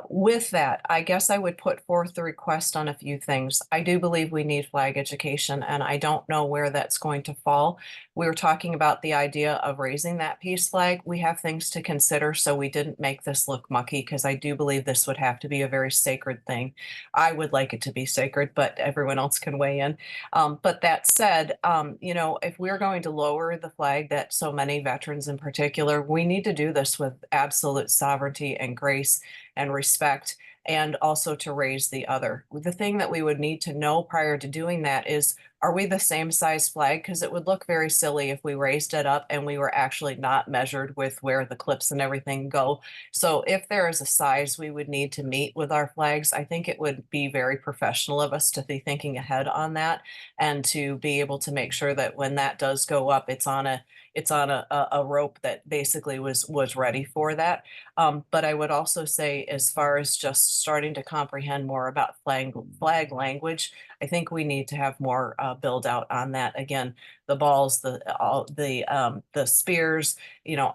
With that, I guess I would put forth the request on a few things. I do believe we need flag education, and I don't know where that's going to fall. We were talking about the idea of raising that peace flag. We have things to consider, so we didn't make this look mucky, because I do believe this would have to be a very sacred thing. I would like it to be sacred, but everyone else can weigh in. But that said, if we're going to lower the flag that so many veterans in particular, we need to do this with absolute sovereignty and grace and respect, and also to raise the other. The thing that we would need to know prior to doing that is, are we the same size flag? Because it would look very silly if we raised it up and we were actually not measured with where the clips and everything go. So if there is a size we would need to meet with our flags, I think it would be very professional of us to be thinking ahead on that, and to be able to make sure that when that does go up, it's on a rope that basically was ready for that. But I would also say, as far as just starting to comprehend more about flag language, I think we need to have more build out on that. Again, the balls, the spears,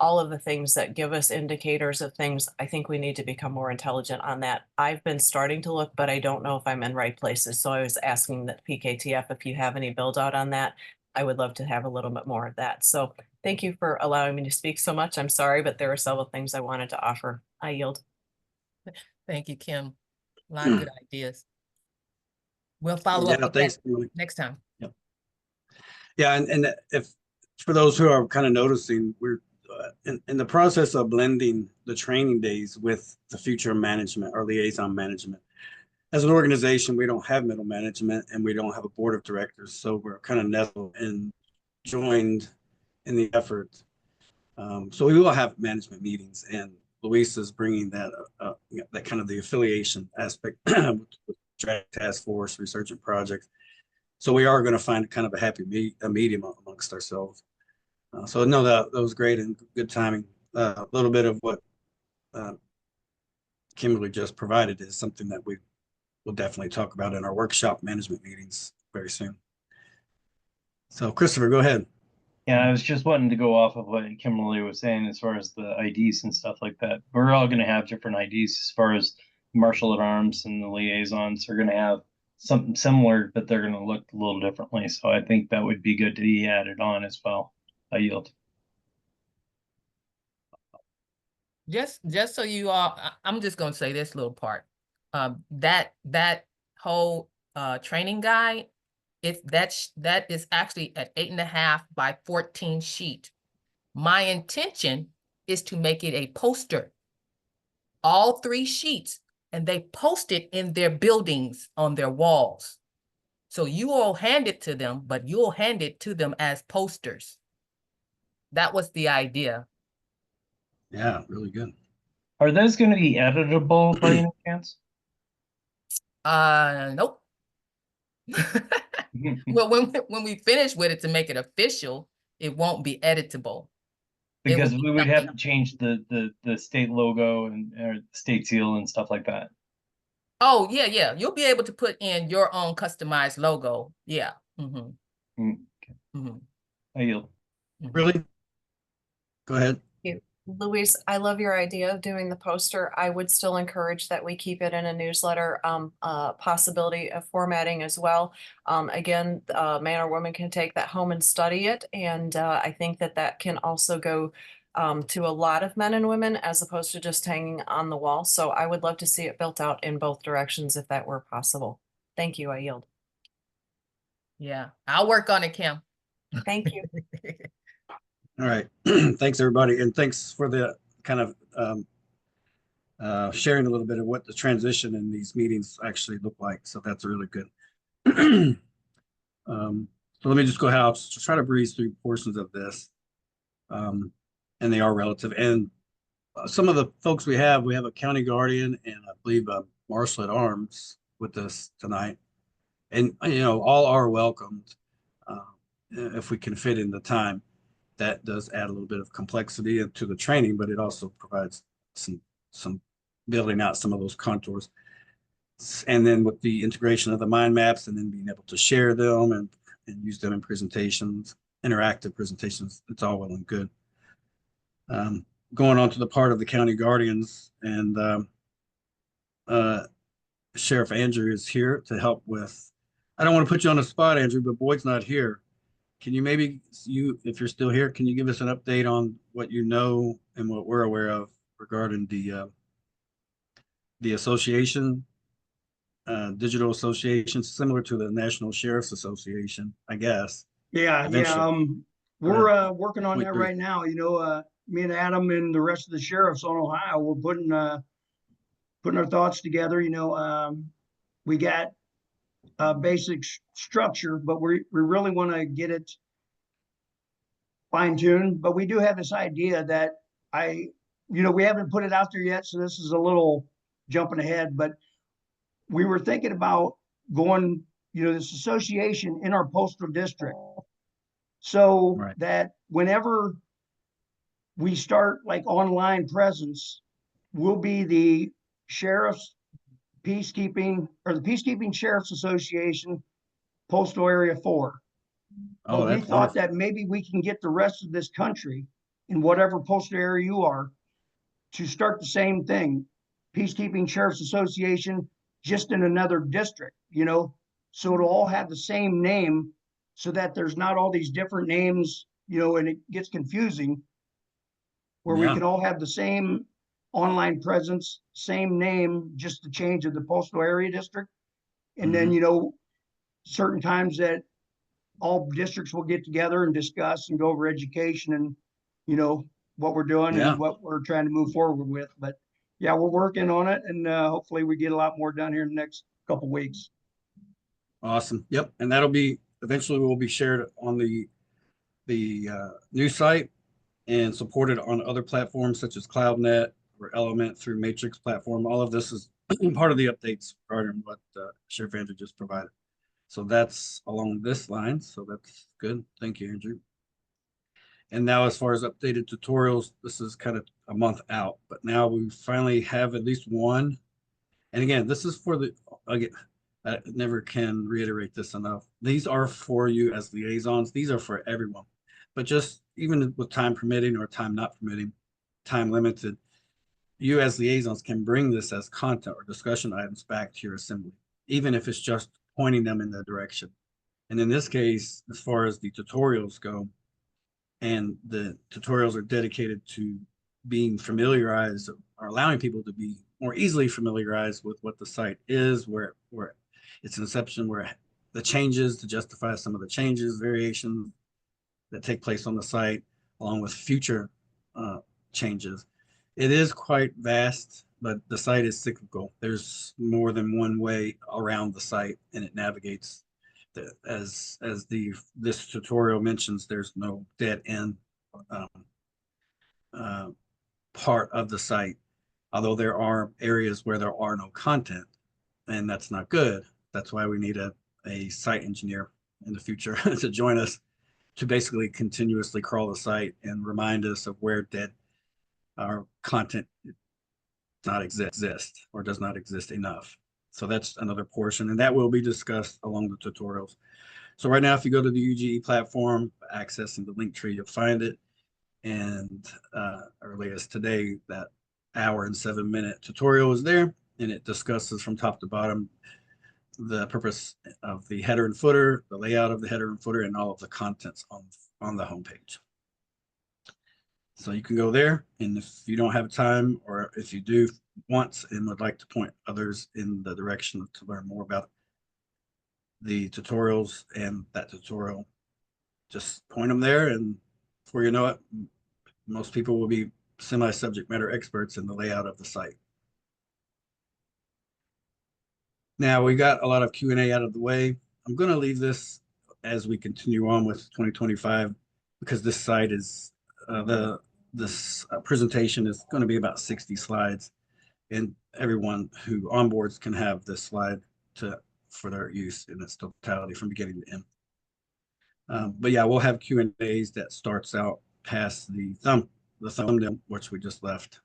all of the things that give us indicators of things. I think we need to become more intelligent on that. I've been starting to look, but I don't know if I'm in right places. So I was asking that PKTF, if you have any build out on that, I would love to have a little bit more of that. So thank you for allowing me to speak so much. I'm sorry, but there were several things I wanted to offer. I yield. Thank you, Kim. A lot of good ideas. We'll follow up with thanks, that next time. Yep. Yeah, and if for those who are kind of noticing, we're in the process of blending the training days with the future management or liaison management. As an organization, we don't have middle management and we don't have a board of directors, so we're kind of nestled and joined in the effort. So we will have management meetings, and Luis is bringing that that kind of the affiliation aspect with task force, research and projects. So we are going to find kind of a happy medium amongst ourselves. So no, that was great and good timing. A little bit of what Kimberly just provided is something that we will definitely talk about in our workshop management meetings very soon. So Christopher, go ahead. Yeah, I was just wanting to go off of what Kimberly was saying as far as the IDs and stuff like that. We're all going to have different IDs as far as marshal at arms and the liaisons are going to have something similar, but they're going to look a little differently. So I think that would be good to be added on as well. I yield. Just so you all, I'm just gonna say this little part. That whole training guide, that is actually an 8.5 by 14 sheet. My intention is to make it a poster, all 3 sheets, and they post it in their buildings on their walls. So you all hand it to them, but you'll hand it to them as posters. That was the idea. Yeah, really good. Are those going to be editable by any chance? Nope. Well, when we finish with it to make it official, it won't be editable. Because we would have to change the state logo and or state seal and stuff like that. Oh, yeah. You'll be able to put in your own customized logo. Yeah. Mm-hmm. Mm-hmm. I yield. Really? Go ahead. Luis, I love your idea of doing the poster. I would still encourage that we keep it in a newsletter, possibility of formatting as well. Again, man or woman can take that home and study it. And I think that can also go to a lot of men and women as opposed to just hanging on the wall. So I would love to see it built out in both directions if that were possible. Thank you. I yield. Yeah, I'll work on it, Kim. Thank you. All right. Thanks, everybody. And thanks for the kind of sharing a little bit of what the transition in these meetings actually look like. So that's really good. So let me just go ahead. I'll just try to breeze through portions of this. And they are relative. And some of the folks we have a county guardian and I believe a marshal at arms with us tonight. And, you know, all are welcomed if we can fit in the time. That does add a little bit of complexity to the training, but it also provides some building out some of those contours. And then with the integration of the mind maps and then being able to share them and use them in presentations, interactive presentations, it's all well and good. Going on to the part of the county guardians, and Sheriff Andrew is here to help with, I don't want to put you on the spot, Andrew, but Boyd's not here. Can you maybe, if you're still here, can you give us an update on what you know and what we're aware of regarding the association, digital association, similar to the National Sheriff's Association, I guess? Yeah, eventually. We're working on that right now. You know, me and Adam and the rest of the sheriffs on Ohio, we're putting our thoughts together. You know, we got basic structure, but we really want to get it fine-tuned. But we do have this idea that we haven't put it out there yet, so this is a little jumping ahead, but we were thinking about going, this association in our postal district, so that whenever we start like online presence, we'll be the sheriff's peacekeeping or the Peacekeeping Sheriff's Association, Postal Area 4. Oh, but we thought that maybe we can get the rest of this country in whatever postal area you are to start the same thing. Peacekeeping Sheriff's Association, just in another district, so it'll all have the same name so that there's not all these different names, and it gets confusing, where we can all have the same online presence, same name, just the change of the postal area district. And then, certain times that all districts will get together and discuss and go over education and, you know, what we're doing Yeah. and what we're trying to move forward with. But yeah, we're working on it, and hopefully we get a lot more done here in the next couple weeks. Awesome. Yep. And that'll be eventually will be shared on the new site and supported on other platforms such as CloudNet or Element through Matrix platform. All of this is part of the updates regarding what Sheriff Andrew just provided. So that's along this line. So that's good. Thank you, Andrew. And now as far as updated tutorials, this is kind of a month out, but now we finally have at least one. And again, this is for the, again, I never can reiterate this enough. These are for you as liaisons. These are for everyone. But just even with time permitting or time not permitting, time limited, you as liaisons can bring this as content or discussion items back to your assembly, even if it's just pointing them in that direction. And in this case, as far as the tutorials go, and the tutorials are dedicated to being familiarized or allowing people to be more easily familiarized with what the site is, where its inception, where the changes to justify some of the changes, variations that take place on the site, along with future changes. It is quite vast, but the site is cyclical. There's more than one way around the site, and it navigates. As this tutorial mentions, there's no dead end part of the site, although there are areas where there are no content, and that's not good. That's why we need a site engineer in the future to join us to basically continuously crawl the site and remind us of where dead our content does not exist or does not exist enough. So that's another portion, and that will be discussed along the tutorials. So right now, if you go to the UGE platform, accessing the link tree, you'll find it. And early as today, that hour and 7-minute tutorial is there, and it discusses from top to bottom the purpose of the header and footer, the layout of the header and footer, and all of the contents on the homepage. So you can go there, and if you don't have time, or if you do once and would like to point others in the direction to learn more about the tutorials and that tutorial, just point them there, and before you know it, most people will be semi-subject matter experts in the layout of the site. Now we got a lot of Q&A out of the way. I'm going to leave this as we continue on with 2025 because this site is this presentation is going to be about 60 slides, and everyone who onboards can have this slide for their use in its totality from beginning to end. But yeah, we'll have Q&As that starts out past the thumbnail, which we just left,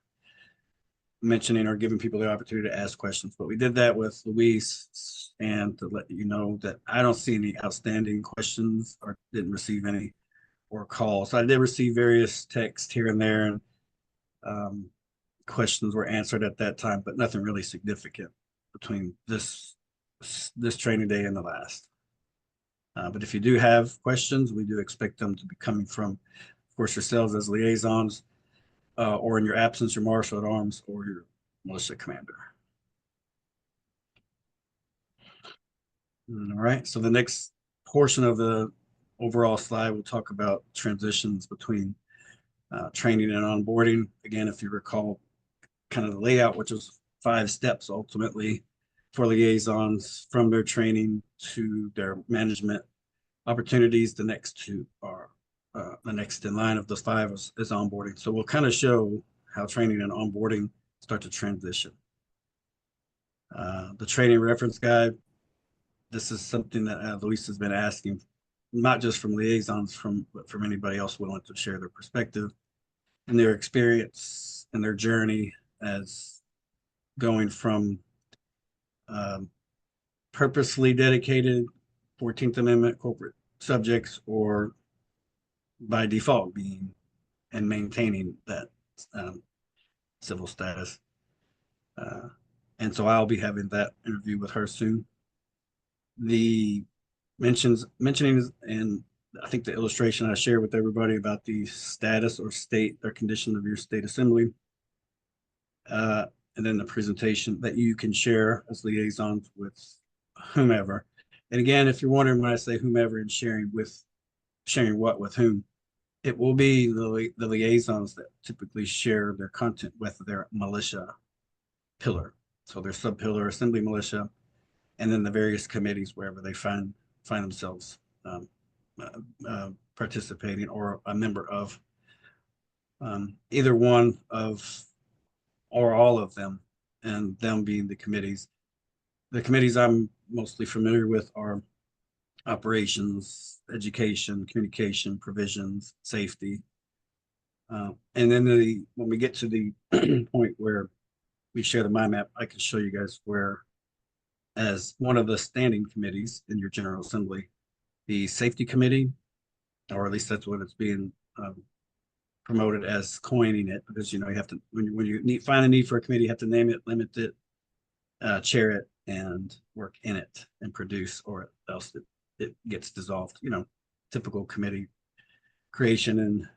mentioning or giving people the opportunity to ask questions. But we did that with Luis, and to let you know that I don't see any outstanding questions or didn't receive any or calls. I did receive various texts here and there, and questions were answered at that time, but nothing really significant between this training day and the last. But if you do have questions, we do expect them to be coming from, of course, yourselves as liaisons, or in your absence, your marshal at arms or your militia commander. All right, so the next portion of the overall slide, we'll talk about transitions between training and onboarding. Again, if you recall kind of the layout, which was 5 steps ultimately for liaisons from their training to their management opportunities. The next 2 are the next in line of the 5 is onboarding. So we'll kind of show how training and onboarding start to transition. The training reference guide, this is something that Luis has been asking, not just from liaisons, but from anybody else willing to share their perspective and their experience and their journey as going from purposely dedicated 14th Amendment corporate subjects, or by default being and maintaining that civil status. And so I'll be having that interview with her soon. The mentioning, and I think the illustration I shared with everybody about the status or state or condition of your state assembly, and then the presentation that you can share as liaisons with whomever, And again, if you're wondering when I say whomever and sharing what with whom, it will be the liaisons that typically share their content with their militia pillar. So their sub-pillar, assembly militia, and then the various committees wherever they find themselves participating or a member of either one of or all of them, and them being the committees. The committees I'm mostly familiar with are operations, education, communication, provisions, safety. And then when we get to the point where we share the mind map, I can show you guys where, as one of the standing committees in your General Assembly, the Safety Committee, or at least that's what it's being promoted as, coining it, because you have to, when you find a need for a committee, you have to name it, limit it, chair it, and work in it and produce, or else it gets dissolved. Typical committee creation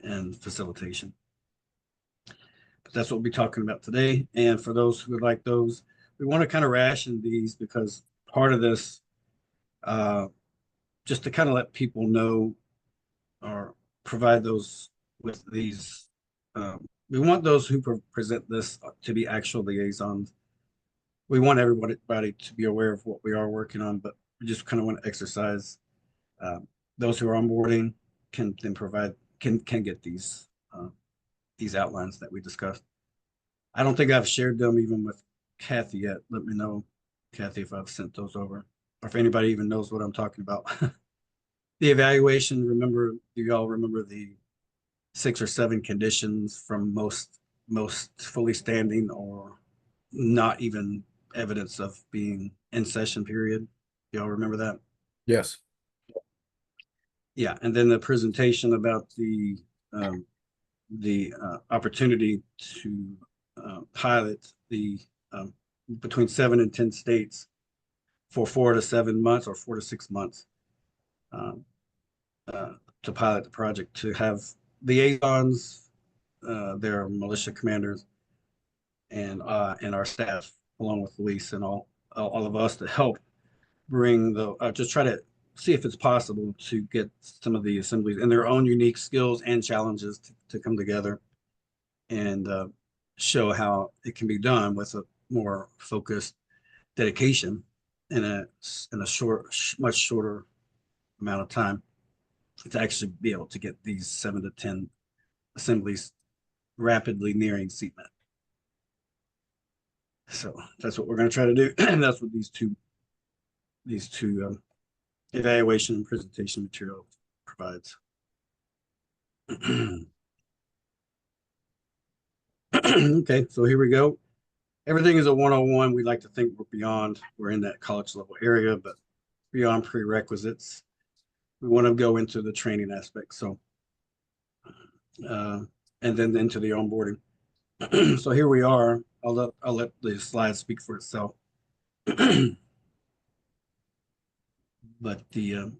and facilitation. But that's what we'll be talking about today. And for those who would like those, we want to kind of ration these, because part of this, just to kind of let people know or provide those with these, we want those who present this to be actual liaisons. We want everybody to be aware of what we are working on, but we just kind of want to exercise. Those who are onboarding can then can get these outlines that we discussed. I don't think I've shared them even with Kathy yet. Let me know, Kathy, if I've sent those over, or if anybody even knows what I'm talking about. The evaluation, do y'all remember the 6 or 7 conditions from most fully standing or not even evidence of being in session period? Y'all remember that? Yes. Yeah, and then the presentation about the opportunity to pilot the between 7 and 10 states for 4 to 7 months or 4 to 6 months to pilot the project, to have liaisons, their militia commanders, and our staff, along with Luis and all of us, to help bring just try to see if it's possible to get some of the assemblies and their own unique skills and challenges to come together and show how it can be done with a more focused dedication in a much shorter amount of time, to actually be able to get these 7 to 10 assemblies rapidly nearing seat map. So that's what we're going to try to do. And that's what these two evaluation and presentation material provides. Okay, so here we go. Everything is a 101. We like to think we're in that college level area, but beyond prerequisites, we want to go into the training aspect. So, and then into the onboarding. So here we are. I'll let the slide speak for itself. But the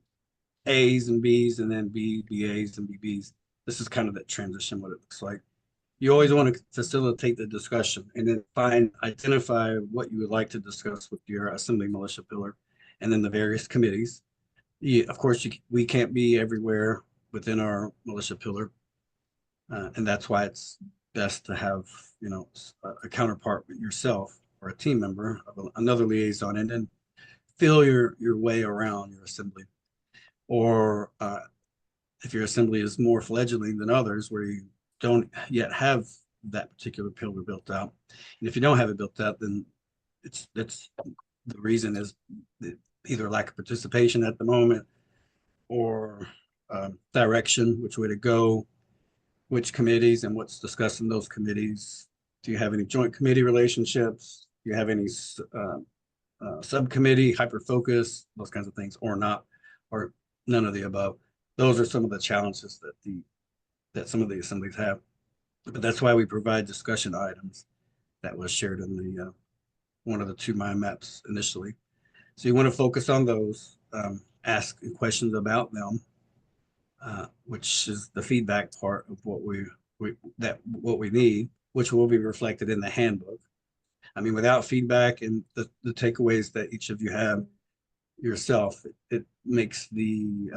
A's and B's, and then BAs and BBs. This is kind of that transition, what it looks like. You always want to facilitate the discussion and then identify what you would like to discuss with your assembly militia pillar, and then the various committees. Of course, we can't be everywhere within our militia pillar, and that's why it's best to have a counterpart with yourself or a team member of another liaison, and then feel your way around your assembly. Or if your assembly is more fledgling than others, where you don't yet have that particular pillar built out, and if you don't have it built out, then that's the reason is either lack of participation at the moment, or direction, which way to go, which committees and what's discussed in those committees. Do you have any joint committee relationships? Do you have any subcommittee hyper focus, those kinds of things, or not, or none of the above? Those are some of the challenges that some of the assemblies have. But that's why we provide discussion items that was shared in the one of the 2 mind maps initially. So you want to focus on those, ask questions about them, which is the feedback part of what we need, which will be reflected in the handbook. I mean, without feedback and the takeaways that each of you have yourself, it makes the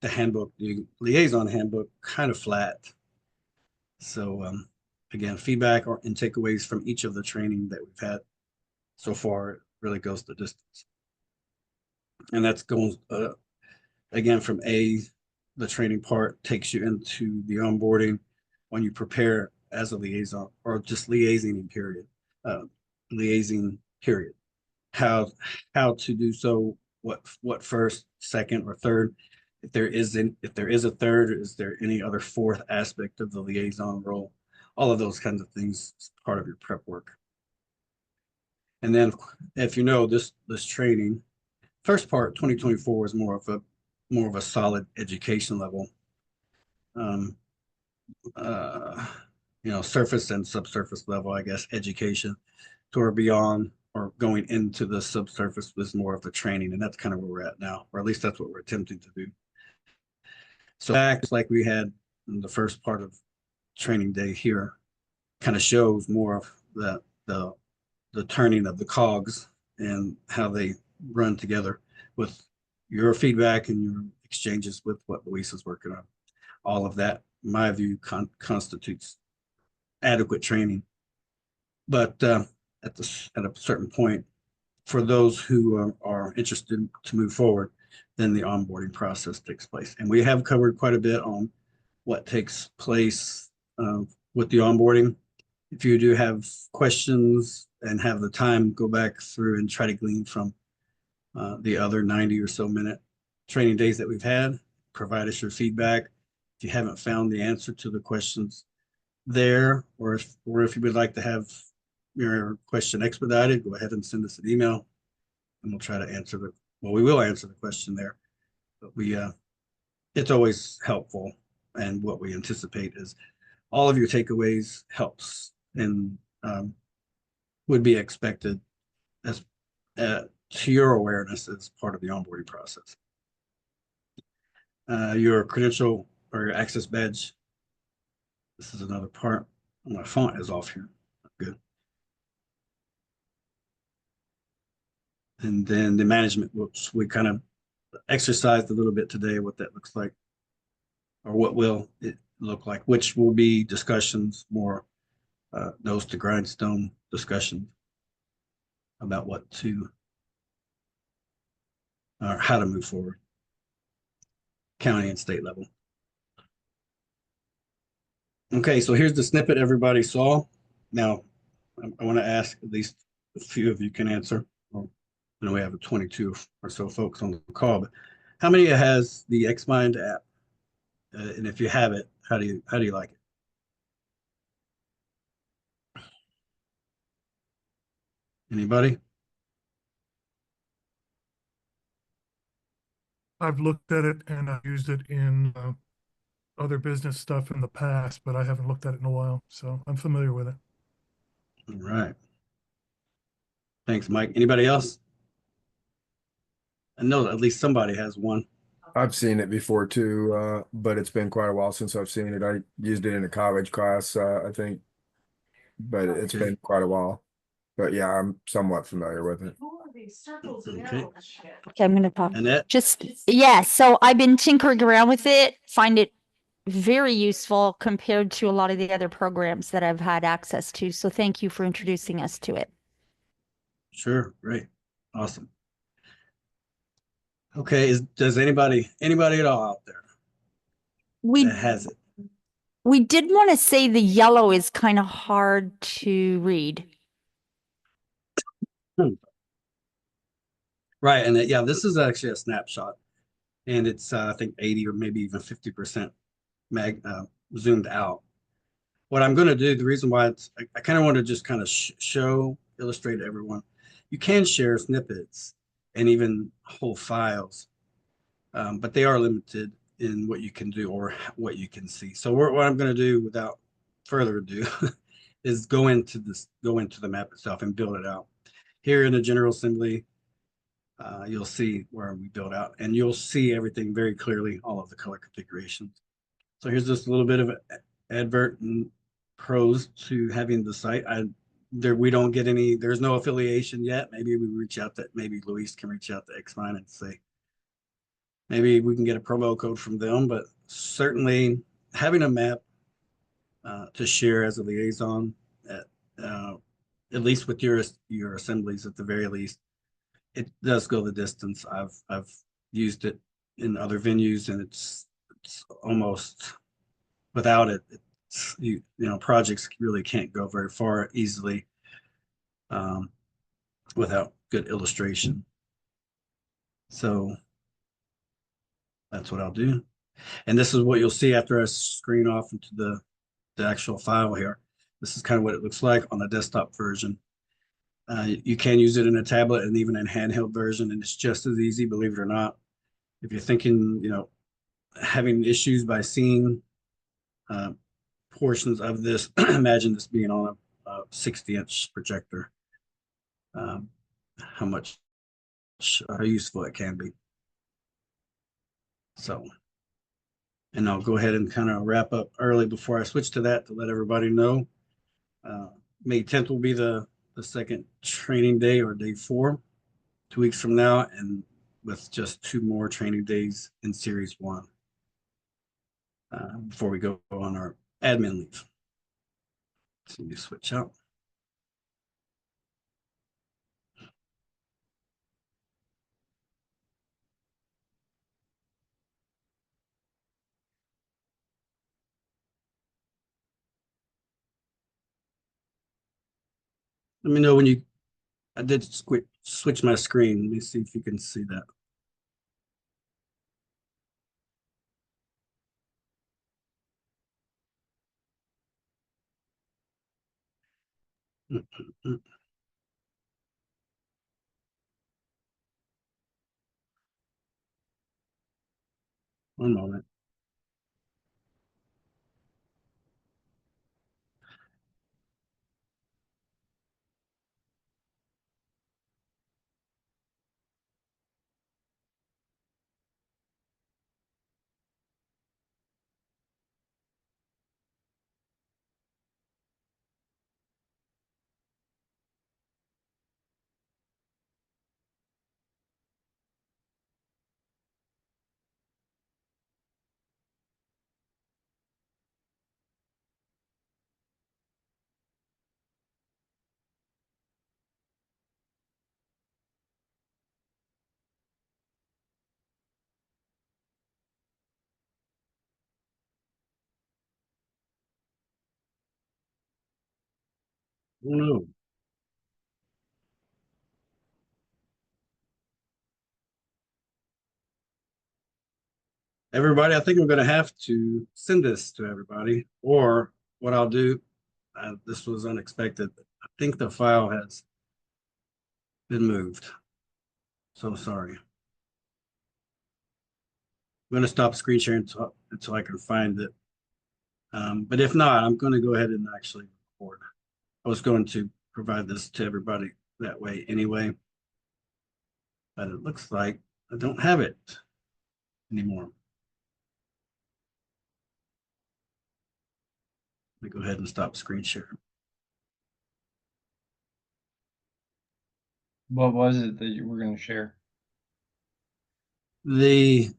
handbook, the liaison handbook, kind of flat. So again, feedback and takeaways from each of the training that we've had so far really goes the distance. And that's going again from the training part takes you into the onboarding when you prepare as a liaison or just liaising period, liaising period. How to do so, what first, second, or third. If there is a third, is there any other fourth aspect of the liaison role? All of those kinds of things is part of your prep work. And then if you know this training, first part 2024 is more of a solid education level. Surface and subsurface level, I guess, education to or beyond or going into the subsurface was more of the training, and that's kind of where we're at now, or at least that's what we're attempting to do. So acts like we had in the first part of training day here kind of shows more of the turning of the cogs and how they run together with your feedback and your exchanges with what Luis is working on. All of that, in my view, constitutes adequate training. But at a certain point, for those who are interested to move forward, then the onboarding process takes place. And we have covered quite a bit on what takes place with the onboarding. If you do have questions and have the time, go back through and try to glean from the other 90 or so minute training days that we've had. Provide us your feedback. If you haven't found the answer to the questions there, or if you would like to have your question expedited, go ahead and send us an email and we'll try to answer we will answer the question there. But it's always helpful, and what we anticipate is all of your takeaways helps and would be expected as to your awareness as part of the onboarding process. Your credential or your access badge. This is another part. My font is off here. Good. And then the management, which we kind of exercised a little bit today, what that looks like, or what will it look like, which will be discussions, more nose to grindstone discussions about what to or how to move forward, county and state level. Okay, so here's the snippet everybody saw. Now, I want to ask, at least a few of you can answer. I know we have 22 or so folks on the call, but how many has the XMind app? And if you have it, how do you like it? Anybody? I've looked at it and I've used it in other business stuff in the past, but I haven't looked at it in a while, so I'm familiar with it. All right. Thanks, Mike. Anybody else? I know at least somebody has one. I've seen it before too, but it's been quite a while since I've seen it. I used it in a college class, I think, but it's been quite a while. But yeah, I'm somewhat familiar with it. Okay. Okay, I'm gonna pop. Annette? Yeah, so I've been tinkering around with it, find it very useful compared to a lot of the other programs that I've had access to. So thank you for introducing us to it. Sure, great. Awesome. Okay, does anybody at all out there that has it? We did want to say the yellow is kind of hard to read. Right, and yeah, this is actually a snapshot, and it's I think 80 or maybe even 50% zoomed out. What I'm going to do, the reason why I kind of want to just kind of illustrate to everyone, you can share snippets and even whole files, but they are limited in what you can do or what you can see. So what I'm going to do without further ado is go into the map itself and build it out. Here in the General Assembly, you'll see where we build out, and you'll see everything very clearly, all of the color configurations. So here's just a little bit of advert and pros to having the site. I we don't get any, there's no affiliation yet. Maybe we reach out that, maybe Luis can reach out to X-Mine and say, maybe we can get a promo code from them, but certainly having a map to share as a liaison at least with your assemblies at the very least, it does go the distance. I've used it in other venues, and it's almost without it, you know, projects really can't go very far easily without good illustration. So that's what I'll do. And this is what you'll see after I screen off into the actual file here. This is kind of what it looks like on the desktop version. You can use it in a tablet and even in handheld version, and it's just as easy, believe it or not. If you're thinking, you know, having issues by seeing portions of this, imagine this being on a 60-inch projector, how much how useful it can be. So, and I'll go ahead and kind of wrap up early before I switch to that to let everybody know. May 10th will be the second training day, or day 4, 2 weeks from now, and with just 2 more training days in series 1 before we go on our admin leave. So you switch out. Let me know when you, I did switch my screen. Let me see if you can see that. One moment. Oh no. Everybody, I think I'm going to have to send this to everybody, or what I'll do, this was unexpected. I think the file has been moved. So sorry. I'm going to stop screen sharing until I can find it. But if not, I'm going to go ahead and actually record. I was going to provide this to everybody that way anyway, but it looks like I don't have it anymore. Let me go ahead and stop screen sharing. What was it that you were going to share? The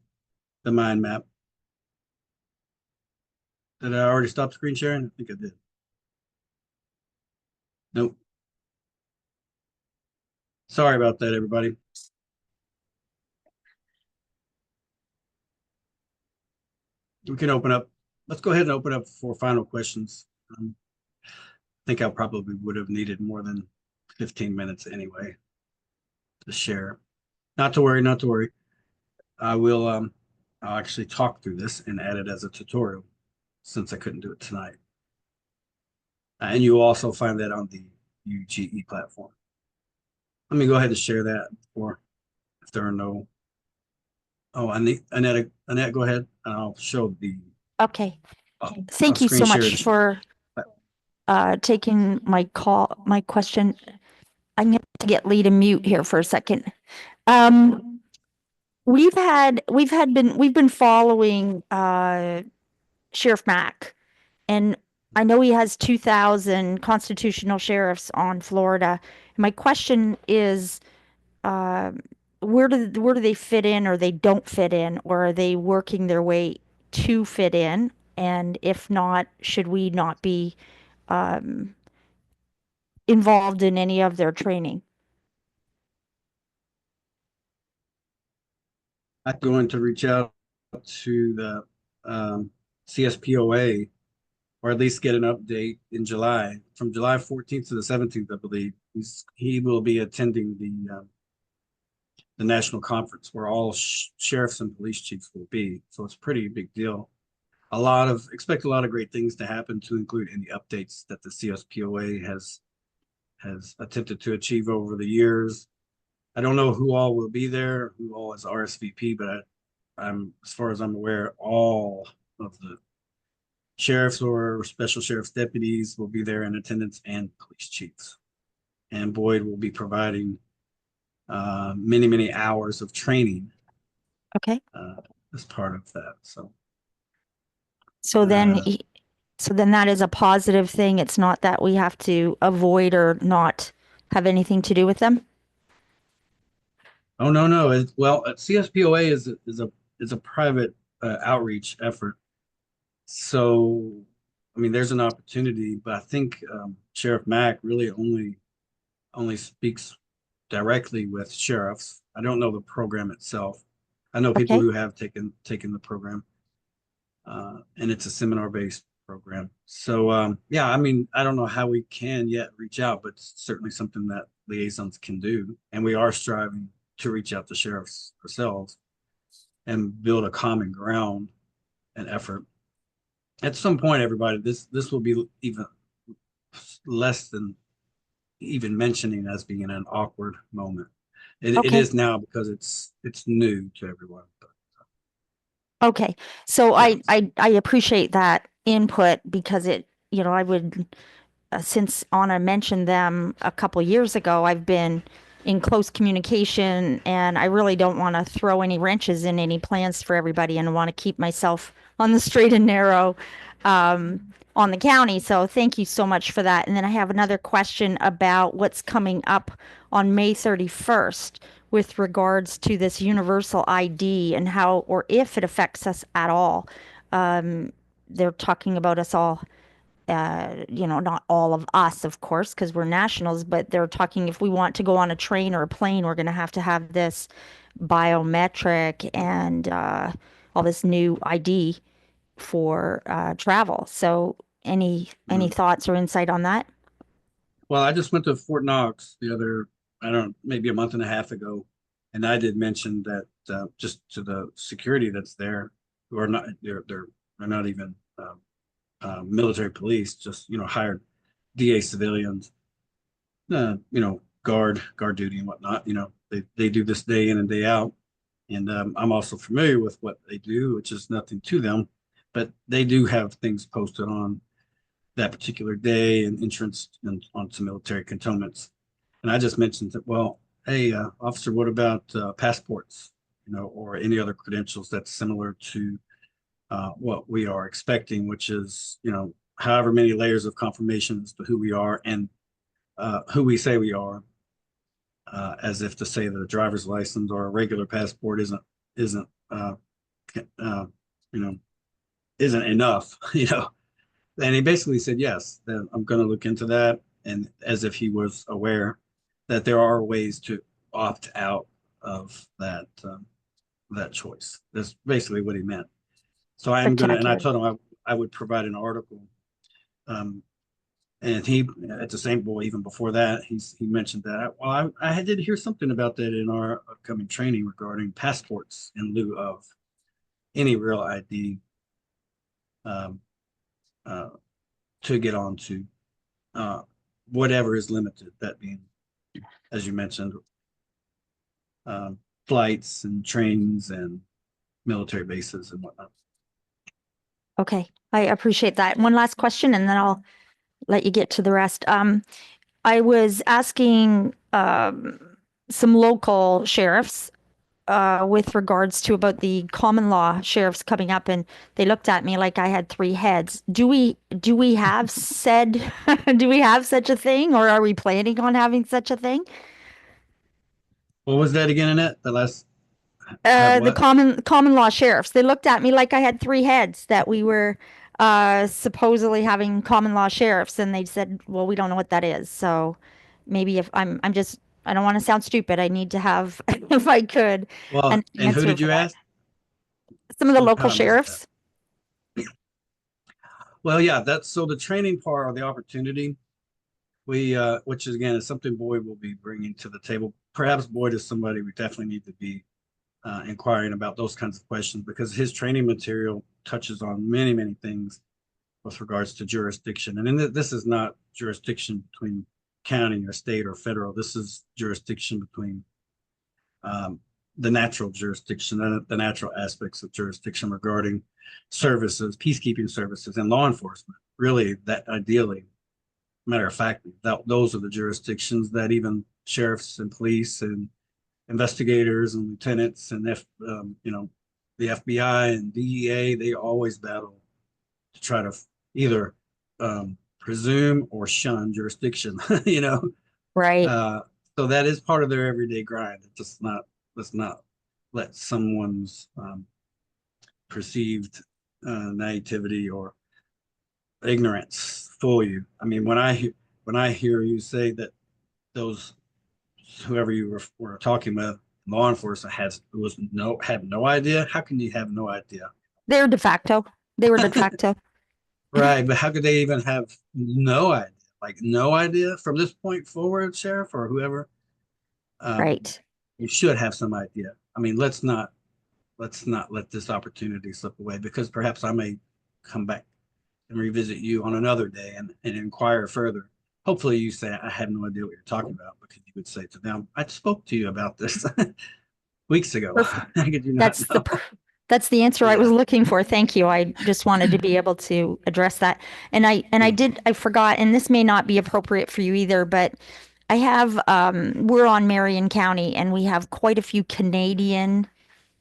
mind map. Did I already stop screen sharing? I think I did. Nope. Sorry about that, everybody. We can open up. Let's go ahead and open up for final questions. I think I probably would have needed more than 15 minutes anyway to share. Not to worry, not to worry. I will I'll actually talk through this and add it as a tutorial since I couldn't do it tonight. And you will also find that on the UGE platform. Let me go ahead and share that before, if there are no. Oh, Annette, go ahead. I'll show the. Okay. I'll Thank you so screen share much for taking my question. I'm going to get Lee to mute here for a second. We've been following Sheriff Mack, and I know he has 2,000 constitutional sheriffs on Florida. My question is, uh, where do they fit in, or they don't fit in, or are they working their way to fit in? And if not, should we not be um, involved in any of their training? I'm going to reach out to the CSPOA, or at least get an update in July, from July 14th to the 17th, I believe. He will be attending the national conference where all sheriffs and police chiefs will be. So it's a pretty big deal. Expect a lot of great things to happen, to include any updates that the CSPOA has attempted to achieve over the years. I don't know who all will be there, who all is RSVP, but as far as I'm aware, all of the sheriffs or special sheriff's deputies will be there in attendance, and police chiefs. And Boyd will be providing many, many hours of training Okay. as part of that. So then that is a positive thing. It's not that we have to avoid or not have anything to do with them. Oh, no. CSPOA is a private outreach effort. So, I mean, there's an opportunity, but I think Sheriff Mack really only speaks directly with sheriffs. I don't know the program itself. I know people Okay. who have taken the program, and it's a seminar-based program. So, yeah, I mean, I don't know how we can yet reach out, but it's certainly something that liaisons can do, and we are striving to reach out to sheriffs ourselves and build a common ground and effort. At some point, everybody, this will be even less than even mentioning as being an awkward moment. It Okay. is now, because it's new to everyone. Okay. So Yeah. I appreciate that input, because I would, since Anna mentioned them a couple years ago, I've been in close communication, and I really don't want to throw any wrenches in any plans for everybody, and I want to keep myself on the straight and narrow on the county. So thank you so much for that. And then I have another question about what's coming up on May 31st with regards to this universal ID, and how, or if it affects us at all. They're talking about us all, not all of us, of course, because we're nationals, but they're talking if we want to go on a train or a plane, we're going to have this biometric and all this new ID for travel. So any thoughts or insight on that? Well, I just went to Fort Knox maybe a month and a half ago, and I did mention that just to the security that's there, who are not, they're not even military police, just hired DA civilians, guard duty and whatnot. They do this day in and day out, and I'm also familiar with what they do, which is nothing to them, but they do have things posted on that particular day and entrance and onto military cantonments. And I just mentioned that, well, hey, officer, what about passports, or any other credentials that's similar to what we are expecting, which is, however many layers of confirmation as to who we are and who we say we are, as if to say that a driver's license or a regular passport isn't enough, And he basically said, yes, then I'm going to look into that. And as if he was aware that there are ways to opt out of that choice. That's basically what he meant. So I am going to, and I told him I would provide an article. And he, at the same boy, even before that, he mentioned that. Well, I did hear something about that in our upcoming training regarding passports in lieu of any real ID. To get on to whatever is limited, that being, as you mentioned, flights and trains and military bases and whatnot. Okay, I appreciate that. One last question, and then I'll let you get to the rest. I was asking some local sheriffs with regards to about the common law sheriffs coming up, and they looked at me like I had three heads. Do we have said do we have such a thing, or are we planning on having such a thing? What was that again, Annette? The last have The what? common law sheriffs. They looked at me like I had three heads, that we were supposedly having common law sheriffs, and they said, "Well, we don't know what that is." So maybe if I'm just, I don't want to sound stupid. I need to have, if I could, Well, an and who answer did for you that. ask? Some of the Somehow local I missed that. sheriffs. Well, yeah, that's so the training part or the opportunity, we which is again is something Boyd will be bringing to the table. Perhaps Boyd is somebody we definitely need to be inquiring about those kinds of questions, because his training material touches on many, many things with regards to jurisdiction. And this is not jurisdiction between county or state or federal. This is jurisdiction between the natural jurisdiction and the natural aspects of jurisdiction regarding services, peacekeeping services, and law enforcement. Really, that ideally, matter of fact, those are the jurisdictions that even sheriffs and police and investigators and lieutenants and the FBI and DEA, they always battle to try to either presume or shun jurisdiction. Right. So that is part of their everyday grind. It's just not, let's not let someone's perceived naivety or ignorance fool you. I mean, when I hear you say that those whoever you were talking with, law enforcement had no idea. How can you have no idea? They're de facto. They were de facto. Right, but how could they even have no idea? Like no idea from this point forward, sheriff or whoever. Right. You should have some idea. I mean, let's not let this opportunity slip away, because perhaps I may come back and revisit you on another day and inquire further. Hopefully you say, I have no idea what you're talking about, because you would say to them, I spoke to you about this weeks ago. How could you not know? That's the answer I Yeah. was looking for. Thank you. I just wanted to be able to address that. And I forgot, and this may not be appropriate for you either, but I have we're on Marion County, and we have quite a few Canadians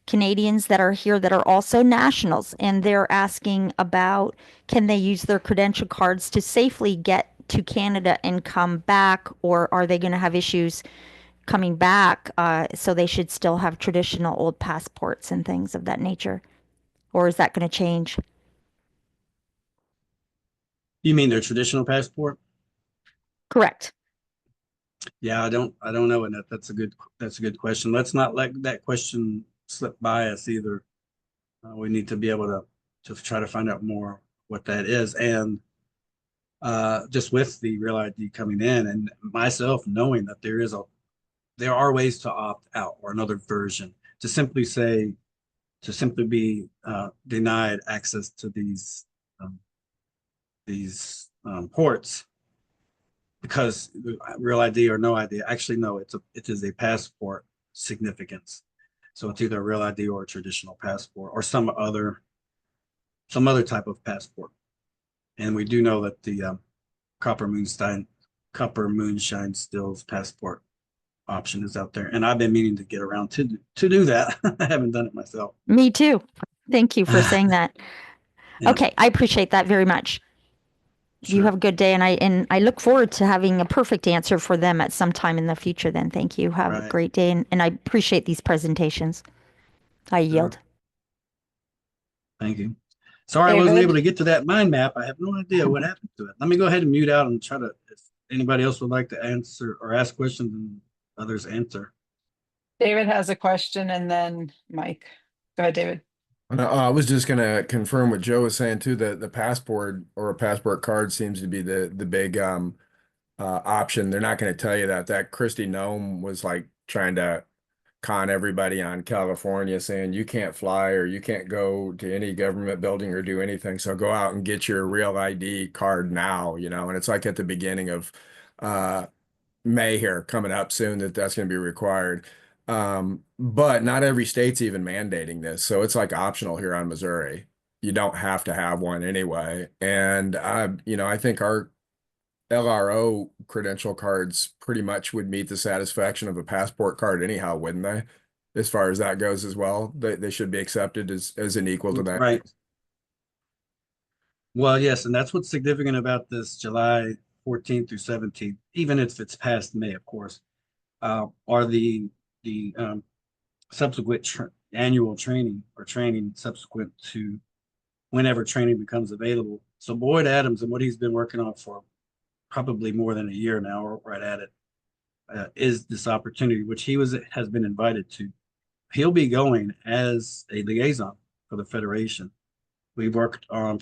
that are here that are also nationals, and they're asking about, can they use their credential cards to safely get to Canada and come back, or are they going to have issues coming back? So they should still have traditional old passports and things of that nature, or is that going to change? You mean their traditional passport? Correct. Yeah, I don't know, and that's a good question. Let's not let that question slip by us either. We need to be able to try to find out more what that is, and just with the real ID coming in, and myself knowing that there are ways to opt out, or another version to simply be denied access to these ports, because real ID or no ID. Actually, no, it is a passport significance. So it's either a real ID or a traditional passport or some other type of passport. And we do know that the copper moonshine stills passport option is out there, and I've been meaning to get around to do that. I haven't done it myself. Me too. Thank you for saying that. Yeah. Okay, I appreciate that very much. You Sure. have a good day, and I look forward to having a perfect answer for them at some time in the future. Then, thank you. Have a Right. great day, and I appreciate these presentations. I yield. Sure. Thank you. Sorry, I wasn't David? able to get to that mind map. I have no idea what happened to it. Let me go ahead and mute out and try to, if anybody else would like to answer or ask questions, and others answer. David has a question, and then Mike. Go ahead, David. I was just gonna confirm what Joe was saying too. The passport or a passport card seems to be the big option. They're not going to tell you that Christy Nome was like trying to con everybody on California, saying you can't fly or you can't go to any government building or do anything. So go out and get your real ID card now, and it's like at the beginning of May here coming up soon that's going to be required. But not every state's even mandating this. So it's like optional here on Missouri. You don't have to have one anyway. And I think our LRO credential cards pretty much would meet the satisfaction of a passport card anyhow, wouldn't they? as far as that goes as well. They should be accepted as an equal to that. Right. Well, yes, and that's what's significant about this July 14th through 17th, even if it's past May, of course, are the subsequent annual training or training subsequent to whenever training becomes available. So Boyd Adams and what he's been working on for probably more than a year now, or right at it, is this opportunity, which has been invited to. He'll be going as a liaison for the Federation. We've worked on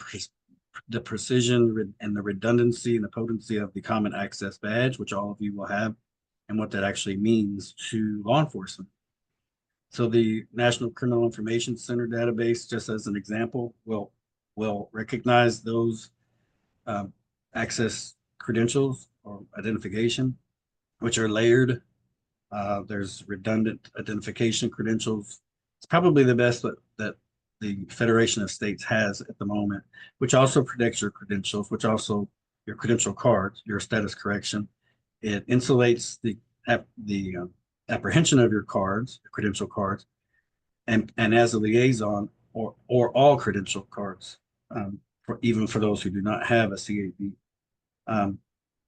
the precision and the redundancy and the potency of the Common Access Badge, which all of you will have, and what that actually means to law enforcement. So the National Criminal Information Center database, just as an example, will recognize those access credentials or identification, which are layered. There's redundant identification credentials. It's probably the best that the Federation of States has at the moment, which also protects your credentials, which also your credential cards, your status correction. It insulates the apprehension of your cards, your credential cards, and as a liaison or all credential cards, even for those who do not have a CAB.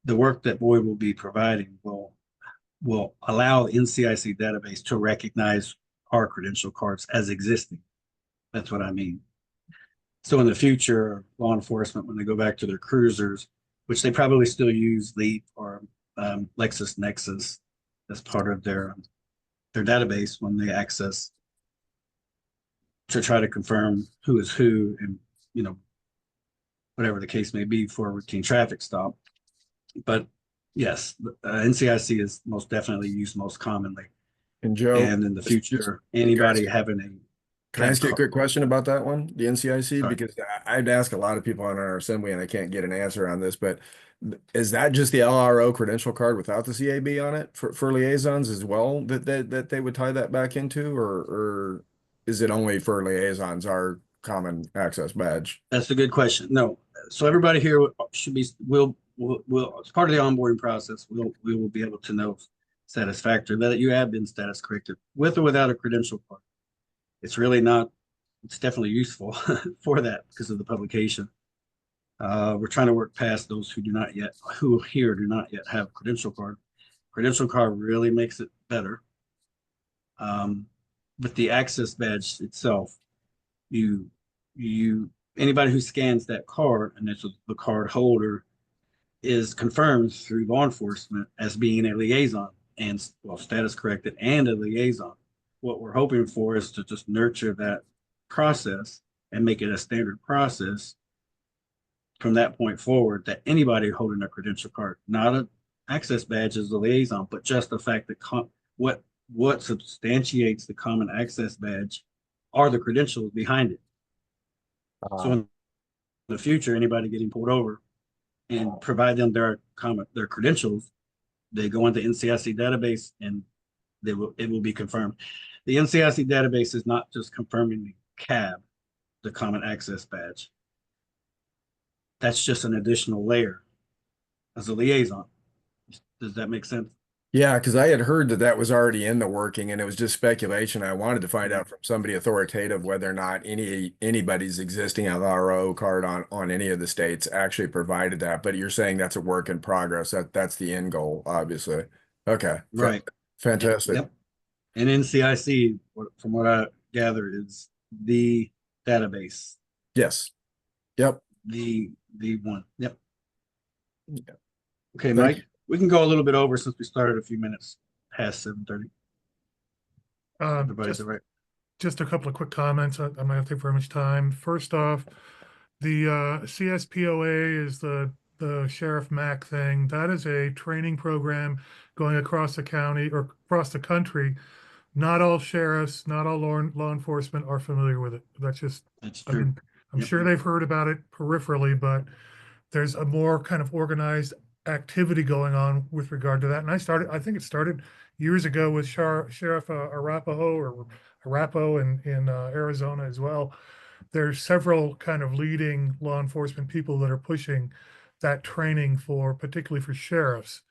The work that Boyd will be providing will allow the NCIC database to recognize our credential cards as existing. That's what I mean. So in the future, law enforcement, when they go back to their cruisers, which they probably still use Leap or LexisNexis as part of their database when they access to try to confirm who is who and, whatever the case may be for a routine traffic stop. But yes, NCIC is most definitely used most commonly. And Joe, and in the future, anybody having a can I ask you a quick question about that one, the NCIC? Sorry. Because I'd ask a lot of people on our assembly and I can't get an answer on this, but is that just the LRO credential card without the CAB on it for liaisons as well that they would tie that back into, or is it only for liaisons, our common access badge? That's a good question. No, so everybody here should be will as part of the onboarding process, we will be able to know satisfactory that you have been status corrected with or without a credential card. It's really not, it's definitely useful for that because of the publication. We're trying to work past those who do not yet have a credential card. Credential card really makes it better. But the access badge itself, anybody who scans that card, and it's the card holder, is confirmed through law enforcement as being a liaison and status corrected and a liaison. What we're hoping for is to just nurture that process and make it a standard process from that point forward, that anybody holding a credential card, not an access badge as a liaison, but just the fact that what substantiates the common access badge are the credentials behind it. So in the future, anybody getting pulled over and provide them their credentials, they go into NCIC database and it will be confirmed. The NCIC database is not just confirming the CAB, the common access badge. That's just an additional layer as a liaison. Does that make sense? Yeah, because I had heard that was already in the working and it was just speculation. I wanted to find out from somebody authoritative whether or not anybody's existing LRO card on any of the states actually provided that. But you're saying that's a work in progress. That's the end goal, obviously. Okay. Right. Fantastic. Yep. And NCIC, from what I gather, is the database. Yes. Yep. The one. Yep. Yeah. Okay, Mike. We can go a little bit over since we started a few minutes past 7:30. Everybody's all right. Just a couple of quick comments. I'm not going to take very much time. First off, the CSPOA is the Sheriff Mac thing. That is a training program going across the county or across the country. Not all sheriffs, not all law enforcement are familiar with it. That's true. I mean, I'm sure they've heard about it peripherally, but there's a more kind of organized activity going on with regard to that. And I think it started years ago with Sheriff Arapaho in Arizona as well. There's several kind of leading law enforcement people that are pushing that training particularly for sheriffs.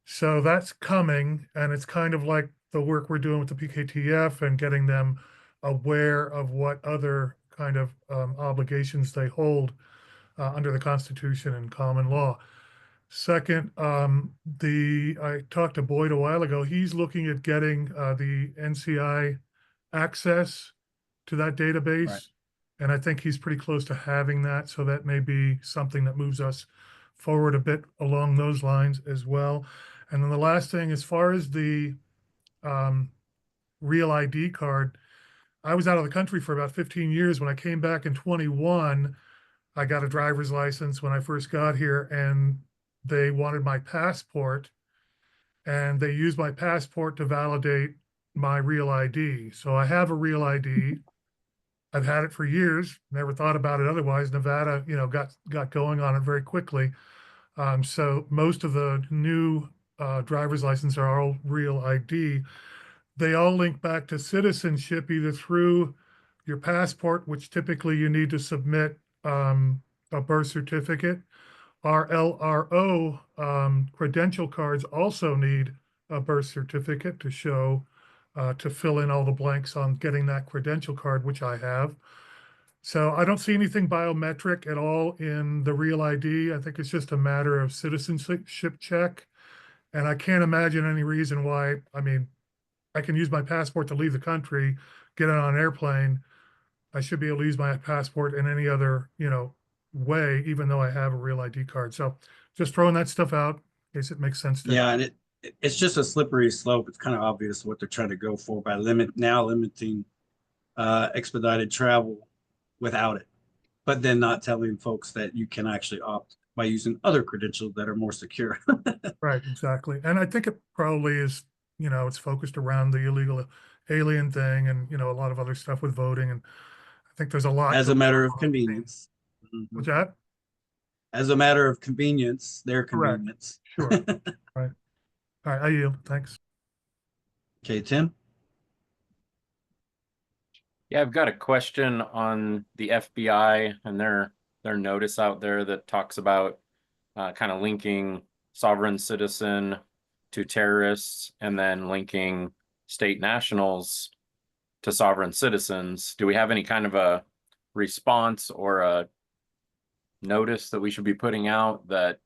So that's coming, and it's kind of like the work we're doing with the PKTF and getting them aware of what other kind of obligations they hold under the Constitution and common law. Second, I talked to Boyd a while ago. He's looking at getting the NCI access to that database. Right. And I think he's pretty close to having that. So that may be something that moves us forward a bit along those lines as well. And then the last thing, as far as the real ID card, I was out of the country for about 15 years. When I came back in 21, I got a driver's license when I first got here, and they wanted my passport, and they used my passport to validate my real ID. So I have a real ID. I've had it for years, never thought about it otherwise. Nevada, got going on it very quickly. So most of the new driver's licenses are all real ID. They all link back to citizenship, either through your passport, which typically you need to submit a birth certificate. Our LRO credential cards also need a birth certificate to show, to fill in all the blanks on getting that credential card, which I have. So I don't see anything biometric at all in the real ID. I think it's just a matter of citizenship check. And I can't imagine any reason why. I mean, I can use my passport to leave the country, get on an airplane. I should be able to use my passport in any other, way, even though I have a real ID card. So just throwing that stuff out in case it makes sense to Yeah, and it's just a slippery slope. It's kind of obvious what they're trying to go for by limiting expedited travel without it, but then not telling folks that you can actually opt by using other credentials that are more secure. Right, exactly. And I think it probably is, it's focused around the illegal alien thing and, a lot of other stuff with voting. And I think there's a lot. As a matter of convenience. What's that? As a matter of convenience, their Correct. convenience. Sure. Right. All right, I yield. Thanks. Okay, Tim? Yeah, I've got a question on the FBI and their notice out there that talks about kind of linking sovereign citizen to terrorists and then linking state nationals to sovereign citizens. Do we have any kind of a response or a notice that we should be putting out that,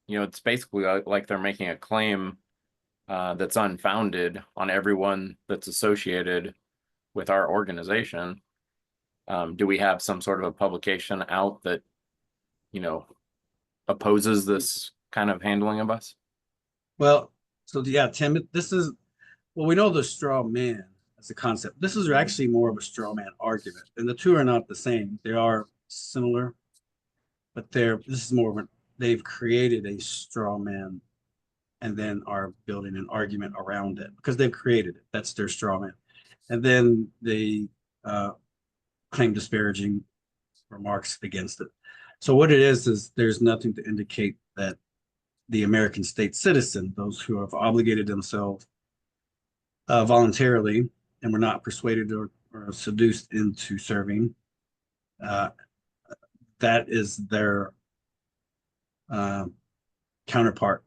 it's basically like they're making a claim that's unfounded on everyone that's associated with our organization? Do we have some sort of a publication out that, opposes this kind of handling of us? Well, so yeah, Tim, we know the straw man as a concept. This is actually more of a straw man argument, and the two are not the same. They are similar, but this is more of they've created a straw man and then are building an argument around it because they've created it. That's their straw man. And then they claim disparaging remarks against it. So what it is there's nothing to indicate that the American state citizen, those who have obligated themselves voluntarily and were not persuaded or seduced into serving, that is their counterpart.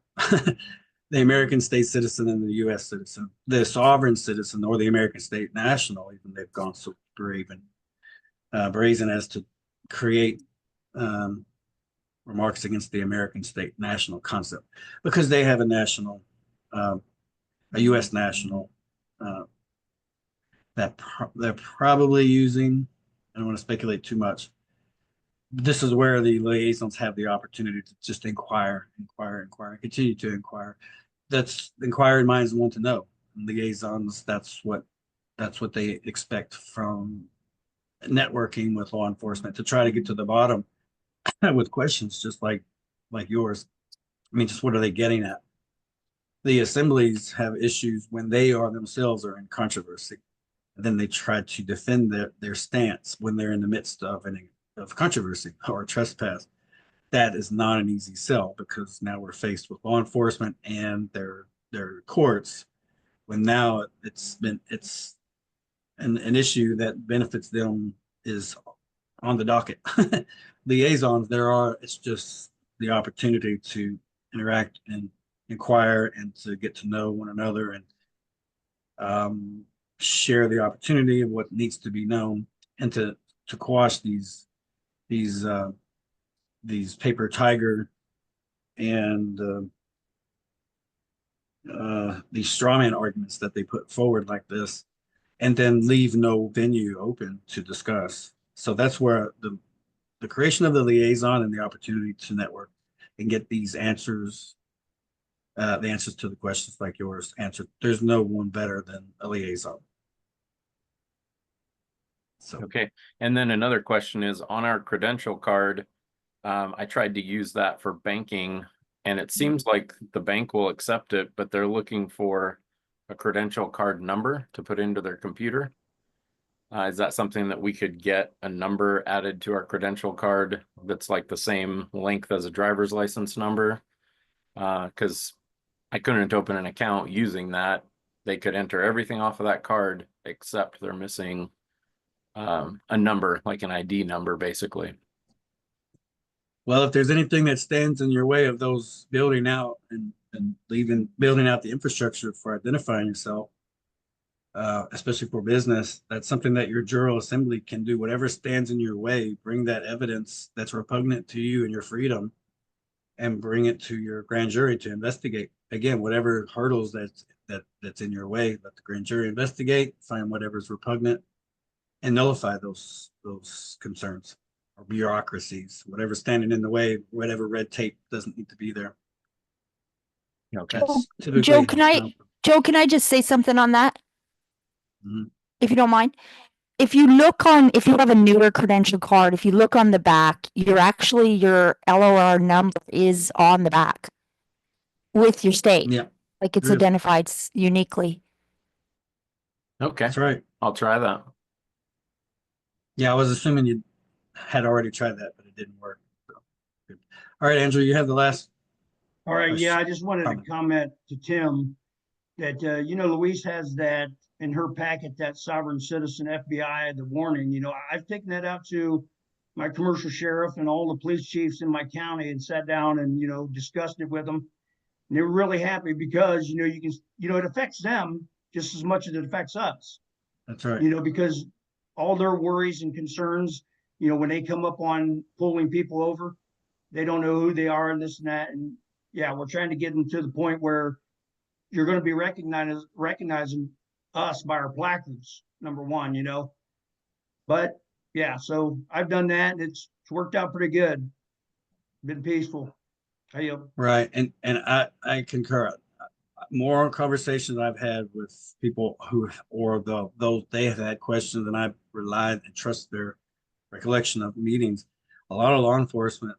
The American state citizen and the U.S. citizen, the sovereign citizen or the American state national, even they've gone so brazen as to create remarks against the American state national concept because they have a national, a U.S. national that they're probably using. I don't want to speculate too much. This is where the liaisons have the opportunity to just inquire, continue to inquire. That's inquiring minds want to know. And liaisons, that's what they expect from networking with law enforcement to try to get to the bottom with questions just like yours. I mean, just what are they getting at? The assemblies have issues when they themselves are in controversy. And then they try to defend their stance when they're in the midst of controversy or trespass. That is not an easy sell because now we're faced with law enforcement and their courts when now it's an issue that benefits them is on the docket. Liaisons, it's just the opportunity to interact and inquire and to get to know one another. And share the opportunity of what needs to be known, and to quash these paper tiger and these strawman arguments that they put forward like this, and then leave no venue open to discuss. So that's where the creation of the liaison and the opportunity to network and get these answers, the answers to the questions like yours answered. There's no one better than a liaison. So, Okay. And then another question is on our credential card. I tried to use that for banking, and it seems like the bank will accept it, but they're looking for a credential card number to put into their computer. Is that something that we could get a number added to our credential card that's like the same length as a driver's license number? Because I couldn't open an account using that. They could enter everything off of that card except they're missing a number, like an ID number, basically. well, if there's anything that stands in your way of those building out and building out the infrastructure for identifying yourself, especially for business, that's something that your General Assembly can do. Whatever stands in your way, bring that evidence that's repugnant to you and your freedom, and bring it to your grand jury to investigate. Again, whatever hurdles that's in your way, let the grand jury investigate, find whatever's repugnant, and nullify those concerns or bureaucracies, whatever's standing in the way, whatever red tape doesn't need to be there. Okay. That's typically Joe, can I just say something on that? Mhm. If you don't mind. If you have a newer credential card, if you look on the back, your LOR number is on the back with your state. Yeah, Like it's It is. identified uniquely. Okay. that's right. I'll try that. Yeah, I was assuming you had already tried that, but it didn't work. So, good. All right, Andrew, you have the last. All right, yeah, Question. I just wanted to comment to Tim that, Louise has that in her packet, that sovereign citizen FBI, the warning, I've taken that out to my commercial sheriff and all the police chiefs in my county and sat down and, discussed it with them. And they were really happy because, it affects them just as much as it affects us, That's right. because all their worries and concerns, when they come up on pulling people over, they don't know who they are and this and that. And yeah, we're trying to get them to the point where you're going to be recognizing us by our placards, number one, But yeah, so I've done that and it's worked out pretty good. Been peaceful. Right. And I concur. More conversations I've had with people those they have had questions, and I've relied and trust their recollection of meetings. A lot of law enforcement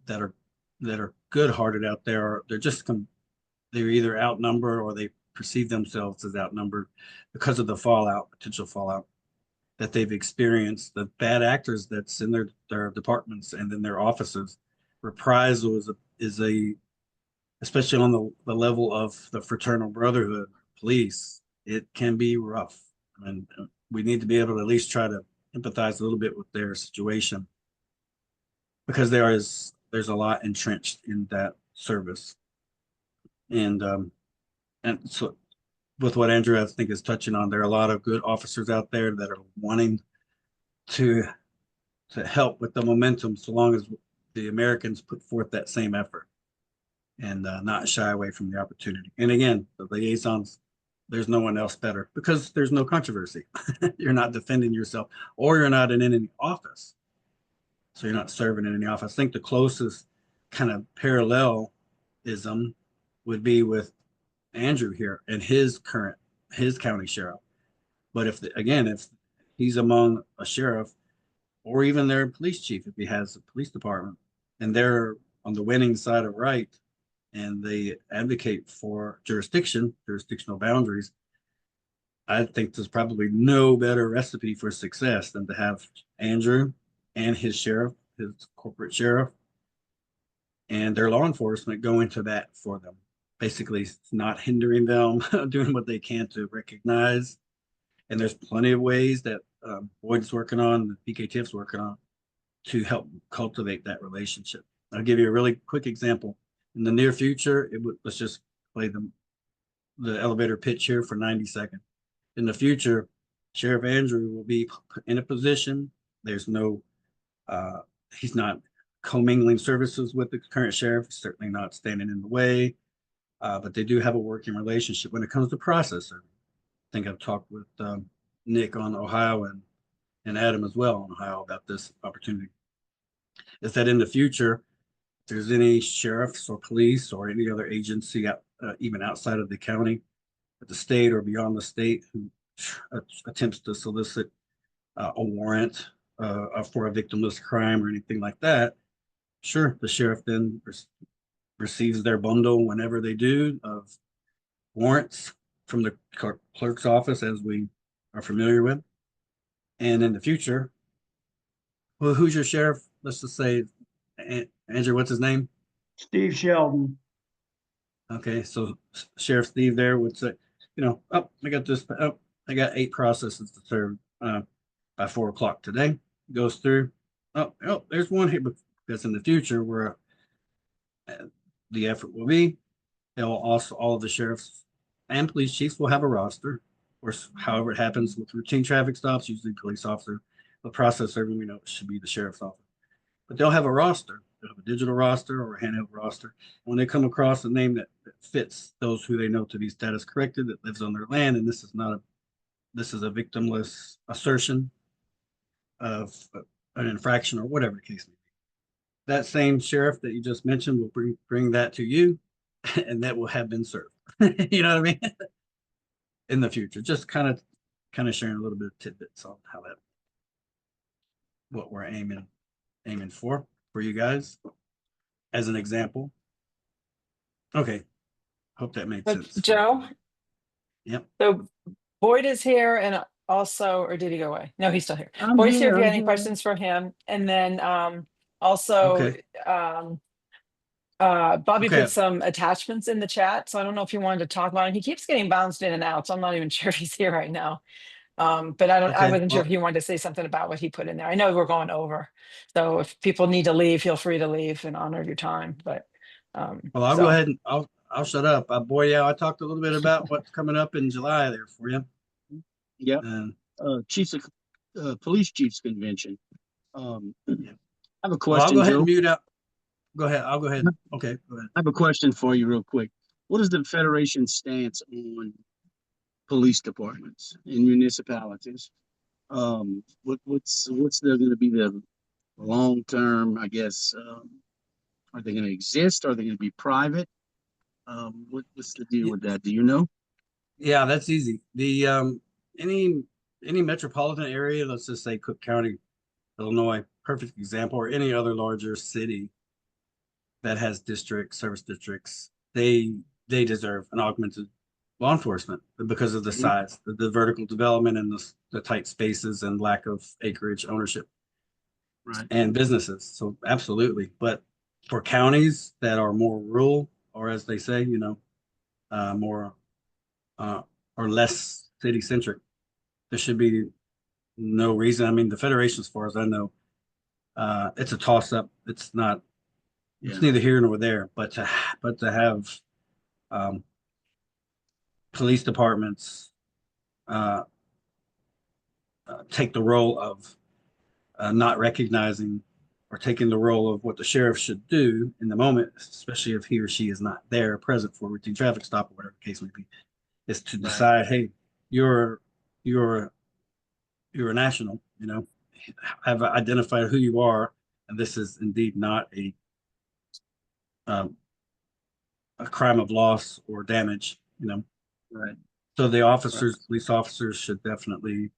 that are good-hearted out there, they're either outnumbered or they perceive themselves as outnumbered because of the potential fallout that they've experienced, the bad actors that's in their departments and in their offices. Reprisal is especially on the level of the fraternal brotherhood police, it can be rough. And we need to be able to at least try to empathize a little bit with their situation, because there's a lot entrenched in that service. And so with what Andrew, I think, is touching on, there are a lot of good officers out there that are wanting to help with the momentum, so long as the Americans put forth that same effort and not shy away from the opportunity. And again, the liaisons, there's no one else better because there's no controversy. You're not defending yourself, or you're not in any office. So you're not serving in any office. I think the closest kind of parallelism would be with Andrew here and his county sheriff. But if he's among a sheriff or even their police chief, if he has a police department and they're on the winning side of right and they advocate for jurisdictional boundaries, I think there's probably no better recipe for success than to have Andrew and his sheriff, his corporate sheriff, and their law enforcement go into that for them. Basically, not hindering them, doing what they can to recognize. And there's plenty of ways that Boyd's working on, the PKTF's working on, to help cultivate that relationship. I'll give you a really quick example. In the near future, let's just play the elevator pitch here for 90 seconds. In the future, Sheriff Andrew will be in a position. There's no, he's not commingling services with the current sheriff, certainly not standing in the way, but they do have a working relationship when it comes to process serving. I think I've talked with Nick on Ohio and Adam as well on Ohio about this opportunity. Is that in the future, if there's any sheriffs or police or any other agency, even outside of the county, at the state or beyond the state, who attempts to solicit a warrant for a victimless crime or anything like that, sure, the sheriff then receives their bundle whenever they do of warrants from the clerk's office, as we are familiar with. And in the future, well, who's your sheriff? Let's just say, Andrew, what's his name? Steve Sheldon. Okay, so Sheriff Steve there would say, you know, oh, I got this, oh, I got 8 processes to serve by 4 o'clock today. Goes through, oh, there's one here, because in the future, where the effort will be, they'll also, all of the sheriffs and police chiefs will have a roster, or however it happens with routine traffic stops, usually police officer. The process serving, we know it should be the sheriff's office. But they'll have a roster. They'll have a digital roster or a handheld roster. When they come across a name that fits those who they know to be status corrected, that lives on their land, and this is a victimless assertion of an infraction or whatever the case may be. That same sheriff that you just mentioned will bring that to you, and that will have been served. You know what I mean? In the future, just kind of sharing a little bit of tidbits on how that, what we're aiming for you guys as an example. Okay, hope that made sense. Joe? Yep. So Boyd is here, and also, or did he go away? No, he's still here. I'm Boyd's here if you here, have any questions for him. And then also, Okay. Bobby Okay. put some attachments in the chat. So I don't know if you wanted to talk about it. He keeps getting bounced in and out, so I'm not even sure if he's here right now. But I Okay, wasn't sure well- if you wanted to say something about what he put in there. I know we're going over. So if people need to leave, feel free to leave in honor of your time. But Well, I'll go ahead and I'll shut up. Boy, yeah, I talked a little bit about what's coming up in July there for you. Yeah, And Chiefs of Police Chiefs Convention. I have a well, I'll question, go ahead Joe. and mute out. Go ahead. I'll go ahead. Okay, go ahead. I have a question for you real quick. What is the Federation's stance on police departments in municipalities? What's going to be the long-term, I guess, are they going to exist? Are they going to be private? What's the deal with that? Do you know? Yeah, that's easy. The any metropolitan area, let's just say Cook County, Illinois, perfect example, or any other larger city that has service districts, they deserve an augmented law enforcement because of the size, the vertical development, and the tight spaces and lack of acreage ownership, Right. and businesses. So absolutely. But for counties that are more rural, or as they say, you know, more or less city centric, there should be no reason. I mean, the Federation, as far as I know, it's a toss up. It's not. It's neither here nor there. But to have police departments take the role of not recognizing or taking the role of what the sheriff should do in the moment, especially if he or she is not there present for a routine traffic stop or whatever the case may be, is to decide, hey, you're a national, you know, have identified who you are, and this is indeed not a crime of loss or damage, you know. Right. So the officers, police officers, should definitely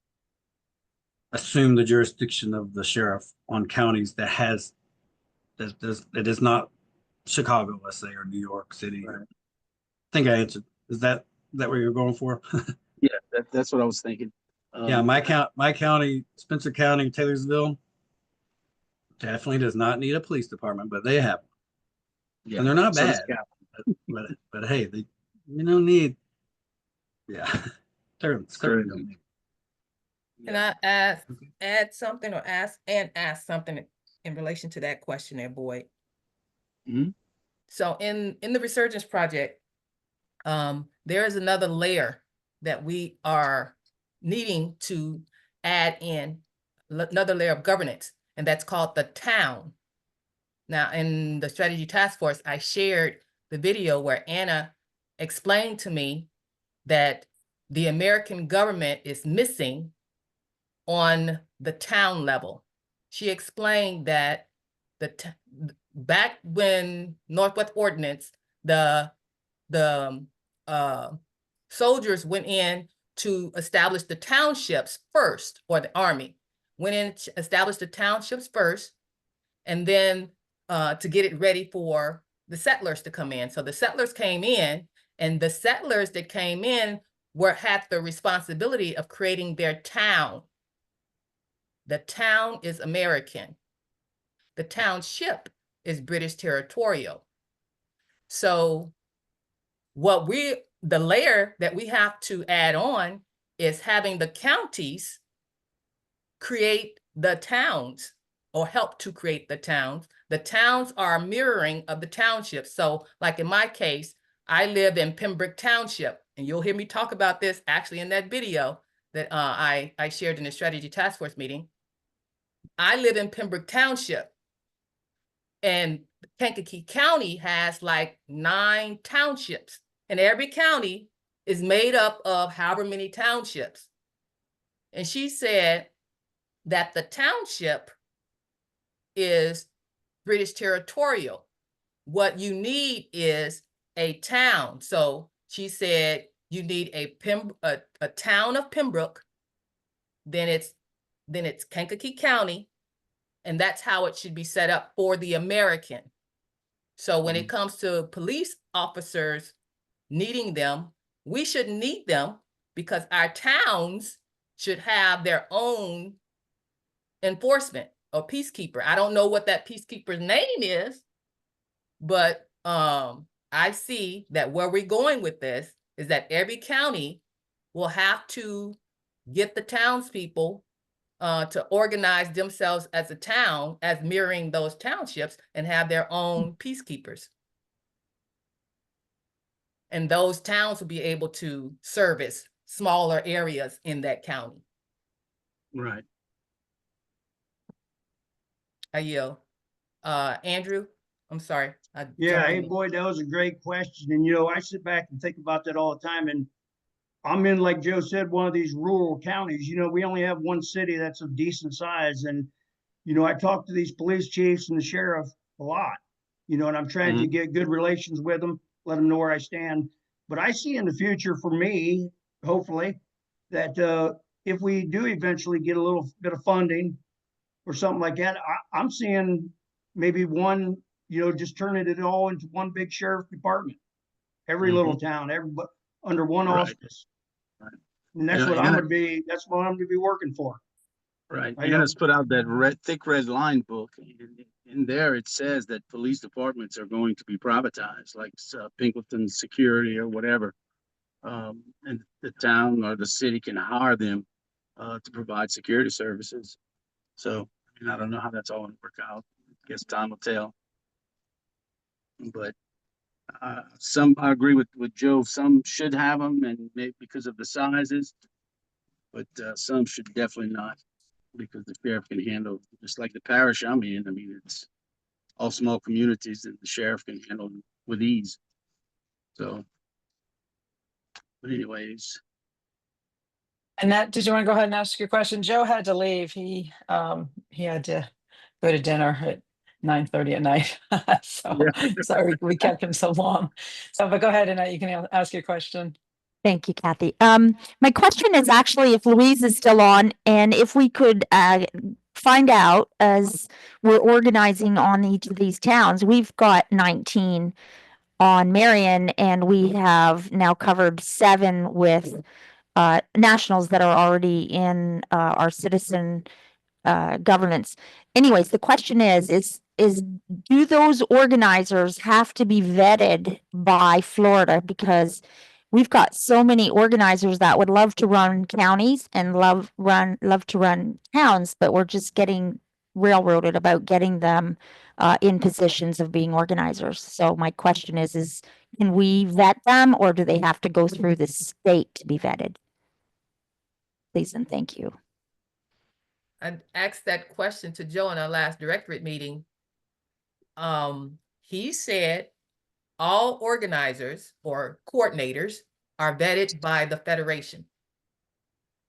assume the jurisdiction of the sheriff on counties that is not Chicago, let's say, or New York City. Right. I think I answered. Is that where you're going for? Yeah, that's what I was thinking. Yeah, my county, Spencer County, Taylorsville, definitely does not need a police department, but they have one. Yeah, And they're not so bad. But hey, they don't need. Yeah, they're certainly don't need. Can I add something or ask something in relation to that question there, Boyd? Mhm. So in the Resurgence Project, there is another layer that we are needing to add in, another layer of governance, and that's called the town. Now, in the strategy task force, I shared the video where Anna explained to me that the American government is missing on the town level. She explained that back when Northwest Ordinance, the soldiers went in to establish the townships first, or the army went in to establish the townships first, and then to get it ready for the settlers to come in. So the settlers came in, and the settlers that came in had the responsibility of creating their town. The town is American. The township is British territorial. So the layer that we have to add on is having the counties create the towns, or help to create the towns. The towns are a mirroring of the townships. So like in my case, I live in Pembroke Township, and you'll hear me talk about this actually in that video that I shared in the strategy task force meeting. I live in Pembroke Township, and Kankakee County has like 9 townships, and every county is made up of however many townships. And she said that the township is British territorial. What you need is a town. So she said you need a town of Pembroke, then it's Kankakee County, and that's how it should be set up for the American. So when it comes to police officers needing them, we shouldn't need them, because our towns should have their own enforcement or peacekeeper. I don't know what that peacekeeper's name is, but I see that where we're going with this is that every county will have to get the townspeople to organize themselves as a town, as mirroring those townships, and have their own peacekeepers. And those towns will be able to service smaller areas in that county. Right. I yield. Andrew, I'm sorry. Yeah, hey, Boyd, that was a great question. And, I sit back and think about that all the time. And I'm in, like Joe said, one of these rural counties. We only have one city that's of decent size. And, I talk to these police chiefs and the sheriff a lot, and I'm trying to get good relations with them, let them know where I stand. But I see in the future for me, hopefully, that if we do eventually get a little bit of funding or something like that, I'm seeing maybe one, just turning it all into one big sheriff department, every little town, everybody under one auspice. Right. And that's what I'm going to be. That's what I'm going to be working for. Right. Anna's put out that thick red line book. In there, it says that police departments are going to be privatized, like Pinkerton Security or whatever. And the town or the city can hire them to provide security services. So, I don't know how that's all going to work out. I guess time will tell. But I agree with Joe. Some should have them, and maybe because of the sizes, but some should definitely not, because the sheriff can handle, just like the parish I'm in. It's all small communities that the sheriff can handle with ease. So, but anyways. Annette, did you want to go ahead and ask your question? Joe had to leave. He had to go to dinner at 9:30 at night. So sorry we kept him so long. So, but go ahead, Annette, you can ask your question. Thank you, Kathy. My question is actually if Louise is still on, and if we could find out, as we're organizing on each of these towns, we've got 19 on Marion, and we have now covered 7 with nationals that are already in our citizen governance. Anyways, the question is do those organizers have to be vetted by Florida? Because we've got so many organizers that would love to run counties and love to run towns, but we're just getting railroaded about getting them in positions of being organizers. So my question is can we vet them, or do they have to go through the state to be vetted? Please and thank you. I asked that question to Joe in our last directorate meeting. He said all organizers or coordinators are vetted by the Federation.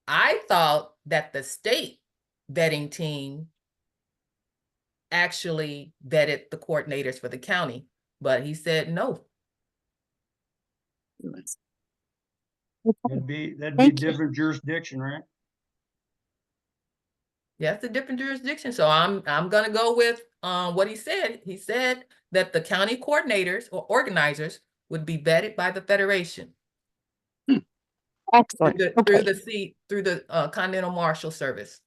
I thought that the state vetting team actually vetted the coordinators for the county, but he said no. That'd be Thank you. different jurisdiction, right? Yeah, it's a different jurisdiction. So I'm gonna go with what he said. He said that the county coordinators or organizers would be vetted by the Federation Excellent. through Okay. the Continental Marshal Service.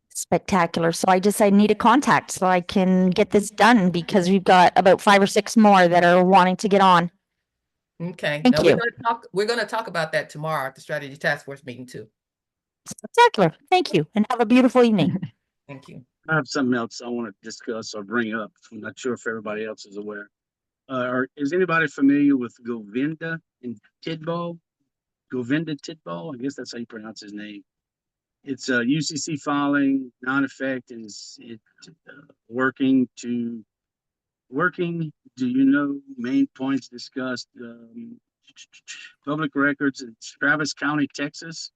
Spectacular. So I need a contact so I can get this done, because we've got about 5 or 6 more that are wanting to get on. Okay. Thank Now you. we're gonna talk about that tomorrow at the Strategy Task Force meeting too. Spectacular. Thank you, and have a beautiful evening. Thank you. I have something else I want to discuss or bring up. I'm not sure if everybody else is aware. Is anybody familiar with Govinda and Tidball? Govinda Tidball, I guess that's how you pronounce his name. It's a UCC filing, non-effect, and it's working. Do you know main points discussed? Public records in Travis County, Texas.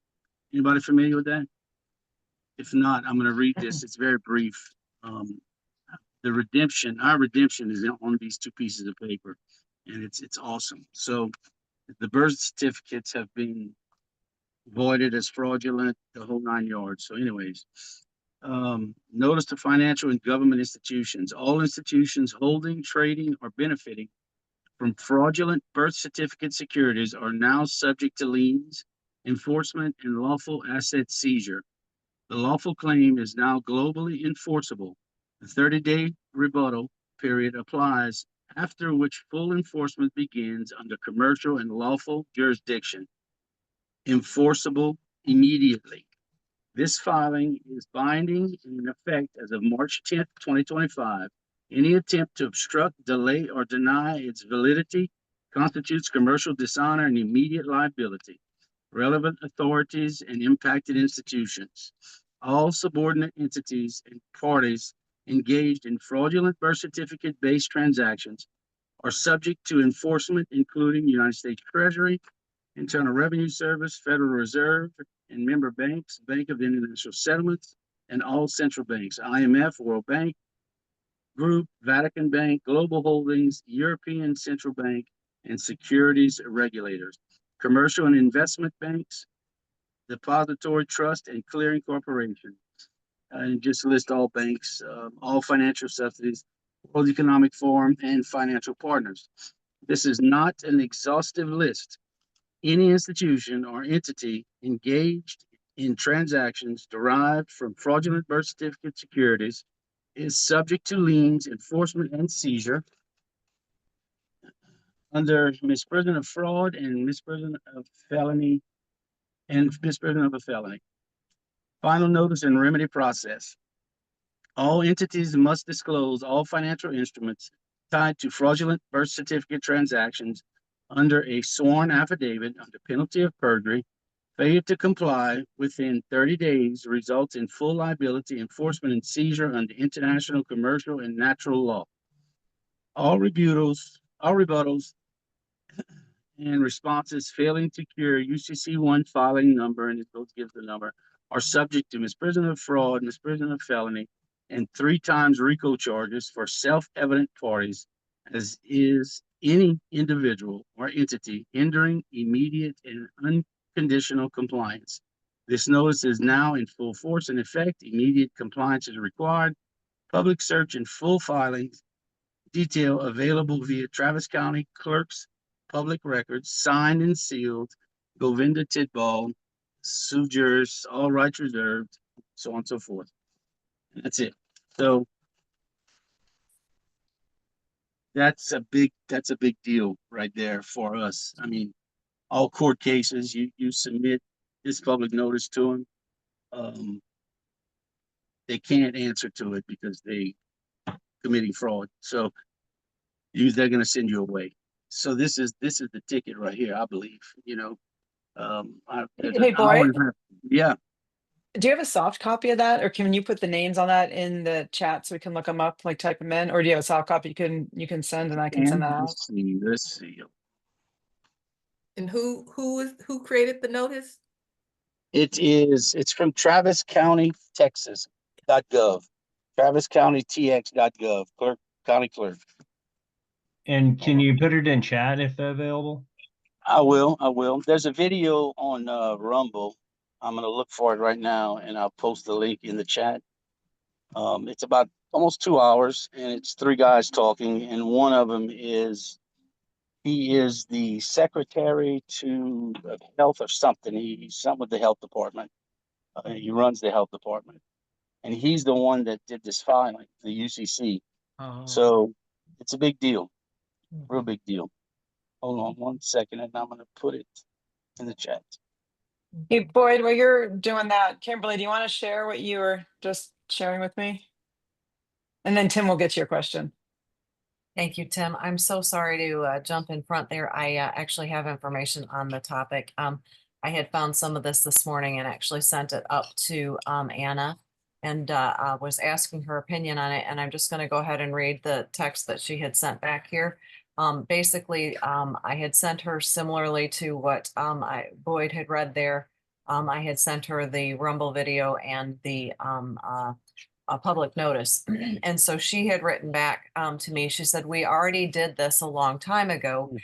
Anybody familiar with that? If not, I'm going to read this. It's very brief. Our redemption is on these 2 pieces of paper, and it's awesome. So the birth certificates have been voided as fraudulent, the whole 9 yards. So anyways, notice to financial and government institutions. All institutions holding, trading, or benefiting from fraudulent birth certificate securities are now subject to liens, enforcement, and lawful asset seizure. The lawful claim is now globally enforceable. The 30-day rebuttal period applies, after which full enforcement begins under commercial and lawful jurisdiction. Enforceable immediately. This filing is binding and in effect as of March 10th, 2025. Any attempt to obstruct, delay, or deny its validity constitutes commercial dishonor and immediate liability. Relevant authorities and impacted institutions. All subordinate entities and parties engaged in fraudulent birth certificate-based transactions are subject to enforcement, including United States Treasury, Internal Revenue Service, Federal Reserve, and member banks, Bank of International Settlements, and all central banks, IMF, World Bank Group, Vatican Bank, Global Holdings, European Central Bank, and securities regulators, commercial and investment banks, depository trust and clearing corporations, and just list all banks, all financial subsidies, World Economic Forum, and financial partners. This is not an exhaustive list. Any institution or entity engaged in transactions derived from fraudulent birth certificate securities is subject to liens, enforcement, and seizure under misprision of fraud and misprision of felony and misprision of a felony. Final notice and remedy process. All entities must disclose all financial instruments tied to fraudulent birth certificate transactions under a sworn affidavit under penalty of perjury. Failure to comply within 30 days results in full liability, enforcement, and seizure under international, commercial, and natural law. All rebuttals and responses failing to cure UCC1 filing number, and it gives the number, are subject to misprision of fraud, misprision of felony, and 3 times RICO charges for self-evident parties, as is any individual or entity hindering immediate and unconditional compliance. This notice is now in full force and effect. Immediate compliance is required. Public search and full filings detail available via Travis County Clerk's public records, signed and sealed, Govinda Tidball, sue juris, all rights reserved, so on and so forth. That's it. So that's a big deal right there for us. I mean, all court cases, you submit this public notice to them. They can't answer to it because they committing fraud. So they're going to send you away. So this is the ticket right here, I believe. You know, there's an Hey, hour Boyd, and a half. Yeah. do you have a soft copy of that, or can you put the names on that in the chat so we can look them up, like type them in, or do you have a soft copy you can send and I can send And that out? let's see. And who created the notice? It's from Travis County, Texas.gov. Travis County TX.gov. Clerk, county clerk. And can you put it in chat if available? I will. There's a video on Rumble. I'm gonna look for it right now and I'll post the link in the chat. It's about almost 2 hours and it's three guys talking, and one of them he is the secretary to health or something. He's something with the health department. He runs the health department, and he's the one that did this filing, the UCC. Oh. So it's a big deal, real big deal. Hold on 1 second, and I'm going to put it in the chat. Hey, Boyd, while you're doing that, Kimberly, do you want to share what you were just sharing with me? And then Tim will get to your question. Thank you, Tim. I'm so sorry to jump in front there. I actually have information on the topic. I had found some of this morning and actually sent it up to Anna and was asking her opinion on it. And I'm just going to go ahead and read the text that she had sent back here. Basically, I had sent her similarly to what Boyd had read there. I had sent her the Rumble video and the a public notice. And so she had written back to me. She said, we already did this a long time ago.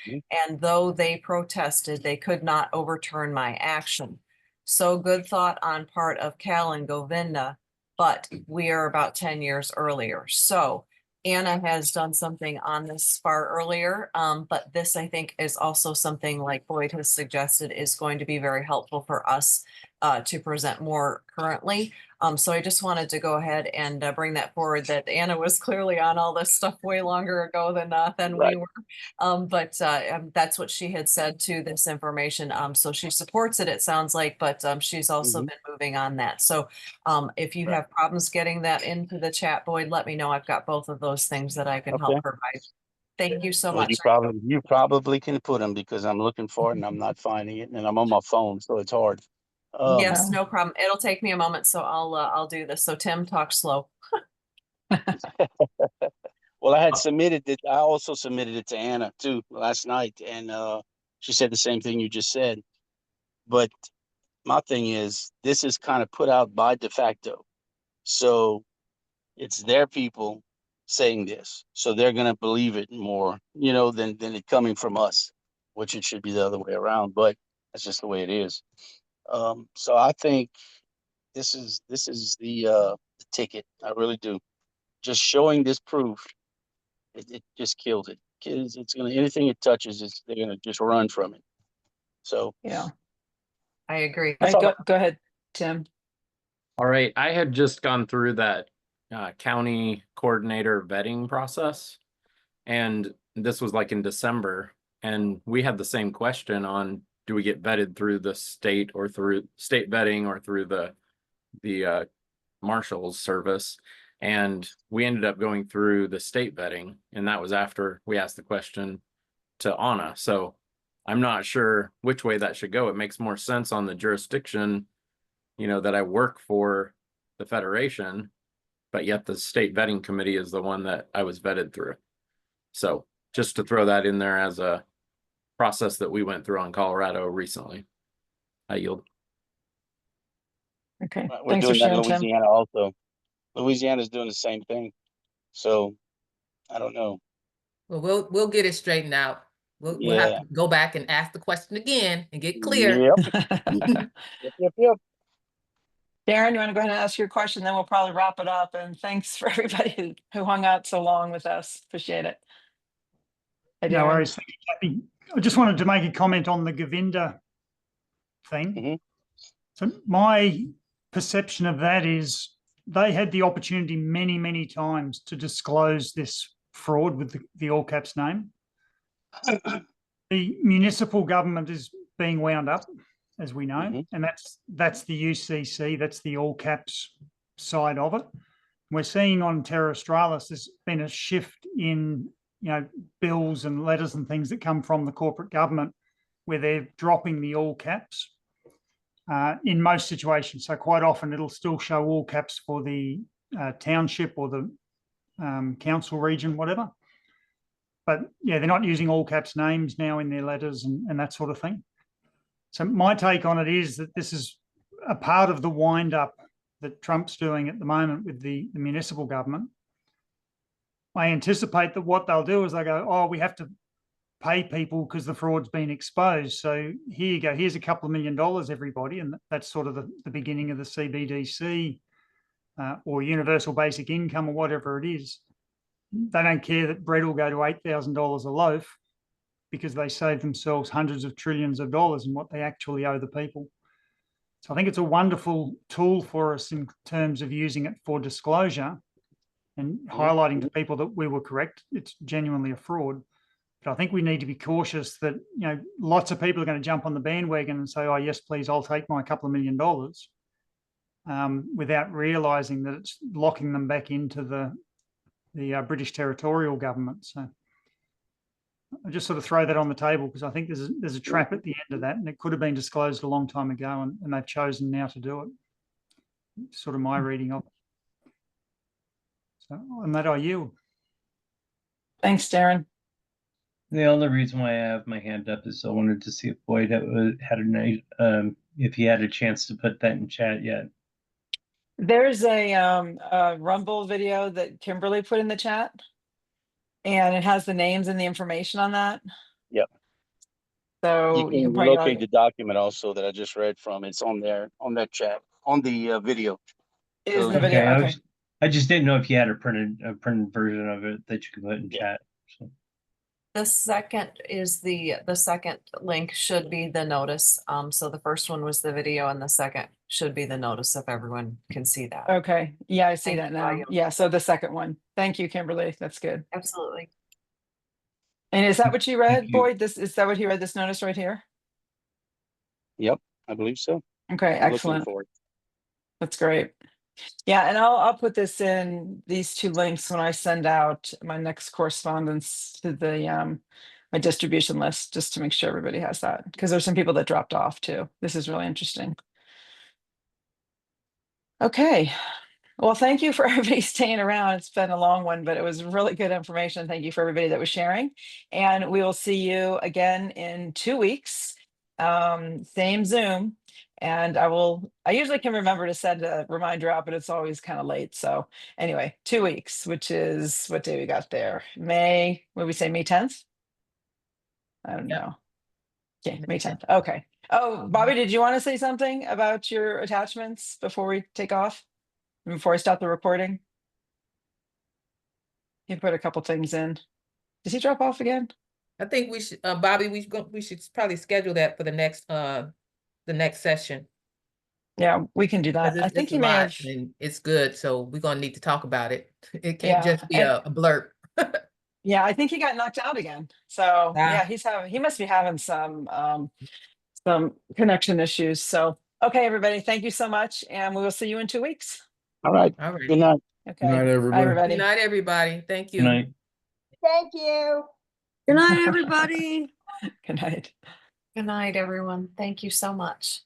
And though they protested, they could not overturn my action. So good thought on part of Cal and Govinda, but we are about 10 years earlier. So Anna has done something on this far earlier, but this I think is also something like Boyd has suggested is going to be very helpful for us to present more currently. So I just wanted to go ahead and bring that forward, that Anna was clearly on all this stuff way longer ago than Right. we were. But that's what she had said to this information. So she supports it, it sounds like, but she's also been moving on that. So if you have problems getting that into the chat, Boyd, let me know. I've got both of those things that I can help provide. Thank you so much. You probably can put them, because I'm looking for it and I'm not finding it, and I'm on my phone, so it's hard. Yes, no problem. It'll take me a moment, so I'll do this. So Tim, talk slow. Well, I had submitted it. I also submitted it to Anna too last night, and she said the same thing you just said. But my thing is, this is kind of put out by de facto, so it's their people saying this, so they're gonna believe it more, than it coming from us, which it should be the other way around. But that's just the way it is. So I think this is the ticket. I really do. Just showing this proof, it just killed it. It's gonna, anything it touches, they're gonna just run from it. So Yeah, I agree. all right, go ahead, Tim. All right, I had just gone through that county coordinator vetting process, and this was like in December, and we had the same question on, do we get vetted through the state or through state vetting or through the marshal's service? And we ended up going through the state vetting, and that was after we asked the question to Anna. So I'm not sure which way that should go. It makes more sense on the jurisdiction, that I work for the Federation, but yet the state vetting committee is the one that I was vetted through. So just to throw that in there as a process that we went through on Colorado recently. I yield. Okay, we're thanks for doing that in sharing, Tim. Louisiana also. Louisiana's doing the same thing. So I don't know. Well, we'll get it straightened out. We'll have to go back and ask the question again and get clear. Yep. Darren, you want to go ahead and ask your question, then we'll probably wrap it up. And thanks for everybody who hung out so long with us. Appreciate it. Hey, No Darren. worries. Thank you, Kathy. I just wanted to make a comment on the Govinda thing. So my perception of that is they had the opportunity many, many times to disclose this fraud with the all caps name. The municipal government is being wound up, as we know, and that's the UCC, that's the all caps side of it. We're seeing on Terra Australis, there's been a shift in, bills and letters and things that come from the corporate government where they're dropping the all caps in most situations. So quite often it'll still show all caps for the township or the council region, whatever. But yeah, they're not using all caps names now in their letters and that sort of thing. So my take on it is that this is a part of the wind up that Trump's doing at the moment with the municipal government. I anticipate that what they'll do is they go, oh, we have to pay people because the fraud's been exposed. So here you go, here's a couple of $1 million, everybody. And that's sort of the beginning of the CBDC or universal basic income or whatever it is. They don't care that bread will go to $8,000 a loaf because they save themselves hundreds of trillions of dollars in what they actually owe the people. So I think it's a wonderful tool for us in terms of using it for disclosure and highlighting to people that we were correct. It's genuinely a fraud. But I think we need to be cautious that, lots of people are going to jump on the bandwagon and say, oh, yes, please, I'll take my couple of $1 million without realizing that it's locking them back into the British territorial government. So I just sort of throw that on the table because I think there's a trap at the end of that, and it could have been disclosed a long time ago, and they've chosen now to do it. Sort of my reading of it. So on that, I yield. Thanks, Darren. The only reason why I have my hand up is I wanted to see if Boyd if he had a chance to put that in chat yet. There's a Rumble video that Kimberly put in the chat, and it has the names and the information on that. Yep. So You can locate the document also that I just read from. It's on there, on that chat, on the video. Is the video okay? I just didn't know if you had a printed version of it that you could put in chat. So. The second is the second link should be the notice. So the first one was the video and the second should be the notice if everyone can see that. Okay. Yeah, I see Thank that you, now. William. Yeah, so the second one. Thank you, Kimberly. That's good. Absolutely. And is that what you read, you. Boyd? Is that what he read, this notice right here? Yep, I believe so. Okay, I'm looking excellent. for it. That's great. Yeah, and I'll put this in these two links when I send out my next correspondence to the my distribution list, just to make sure everybody has that, because there's some people that dropped off too. This is really interesting. Okay. Well, thank you for everybody staying around. It's been a long one, but it was really good information. Thank you for everybody that was sharing. And we will see you again in 2 weeks. Same Zoom. And I usually can remember to send a reminder out, but it's always kind of late. So anyway, 2 weeks, which is what day we got there? May, what did we say, May 10th? I don't know. Okay, May 10th. Okay. Oh, Bobby, did you want to say something about your attachments before we take off? Before I stop the recording? He put a couple things in. Does he drop off again? I think we should, Bobby, we should probably schedule that for the next session. Yeah, we can do that. I think he may have. And it's good, so we're gonna need to talk about it. It can't Yeah, just be a blurb. Yeah, I think he got knocked out again. So Ah. yeah, he must be having some connection issues. So okay, everybody, thank you so much, and we will see you in 2 weeks. All right. All right. Good night. Okay. Good night, Bye, everybody. everybody. Good night, everybody. Thank you. Good night. Thank you. Good night, everybody. Good night. Good night, everyone. Thank you so much.